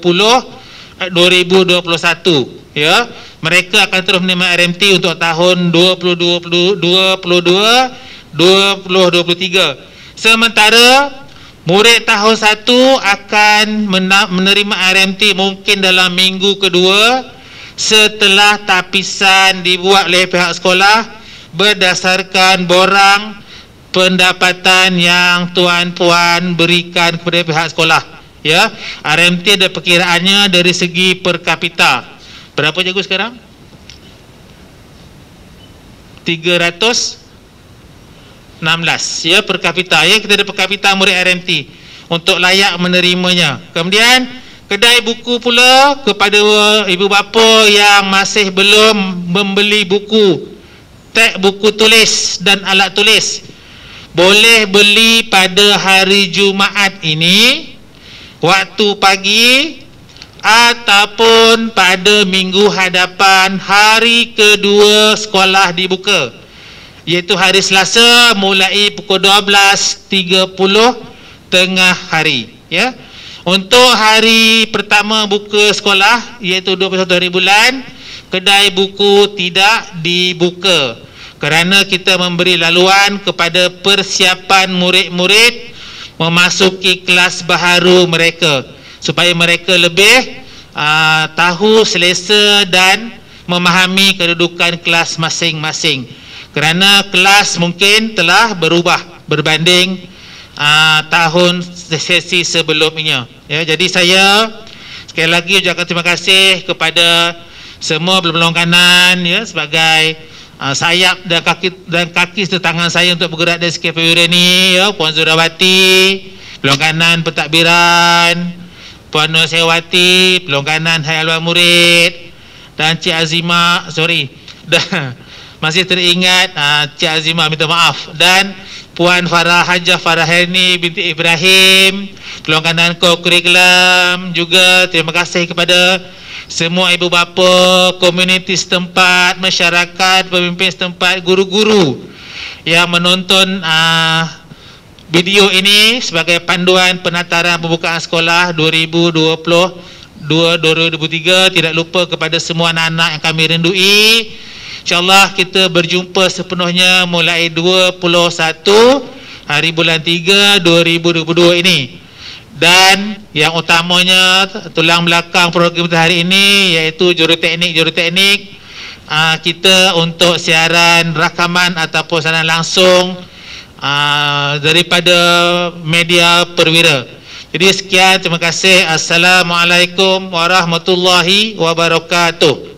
ya. Mereka akan terus menerima RMT untuk tahun 2022-2023. Sementara murid tahun 1 akan menerima RMT mungkin dalam minggu kedua setelah tapisan dibuat oleh pihak sekolah berdasarkan borang pendapatan yang tuan-puan berikan kepada pihak sekolah, ya. RMT ada perkiraannya dari segi per kapita. Berapa cikgu sekarang? 316, ya, per kapita, ya. Kita ada per kapita murid RMT untuk layak menerimanya. Kemudian kedai buku pula kepada ibu bapa yang masih belum membeli buku teks, buku tulis dan alat tulis, boleh beli pada hari Jumaat ini waktu pagi ataupun pada minggu hadapan hari kedua sekolah dibuka, iaitu hari Selasa mulai pukul 12.30 tengah hari, ya. Untuk hari pertama buka sekolah iaitu 21 hari bulan, kedai buku tidak dibuka kerana kita memberi laluan kepada persiapan murid-murid memasuki kelas baharu mereka supaya mereka lebih tahu, selesa dan memahami kedudukan kelas masing-masing, kerana kelas mungkin telah berubah berbanding tahun sesi sebelumnya, ya. Jadi saya sekali lagi ucapkan terima kasih kepada semua belum kanan, ya, sebagai sayap dan kaki serta tangan saya untuk bergerak dari SKP Perwira ni, ya. Puan Zurawati, belum kanan pentadbiran, Puan Nur Sewati, belum kanan Hai Alwan Murid, dan Cik Azimah, dan masih teringat Cik Azimah, minta maaf, dan Puan Farah Hajah Farah Herni binti Ibrahim, belum kanan co-curriculum juga. Terima kasih kepada semua ibu bapa, komuniti setempat, masyarakat, pemimpin setempat, guru-guru yang menonton video ini sebagai panduan penataran pembukaan sekolah 2022-2023. Tidak lupa kepada semua anak-anak yang kami rindui. InsyaAllah kita berjumpa sepenuhnya mulai 21 hari bulan 3 2022 ini. Dan yang utamanya tulang belakang program kita hari ini iaitu juruteknik kita untuk siaran rakaman ataupun siaran langsung daripada media Perwira. Jadi sekian, terima kasih. Assalamualaikum warahmatullahi wabarakatuh.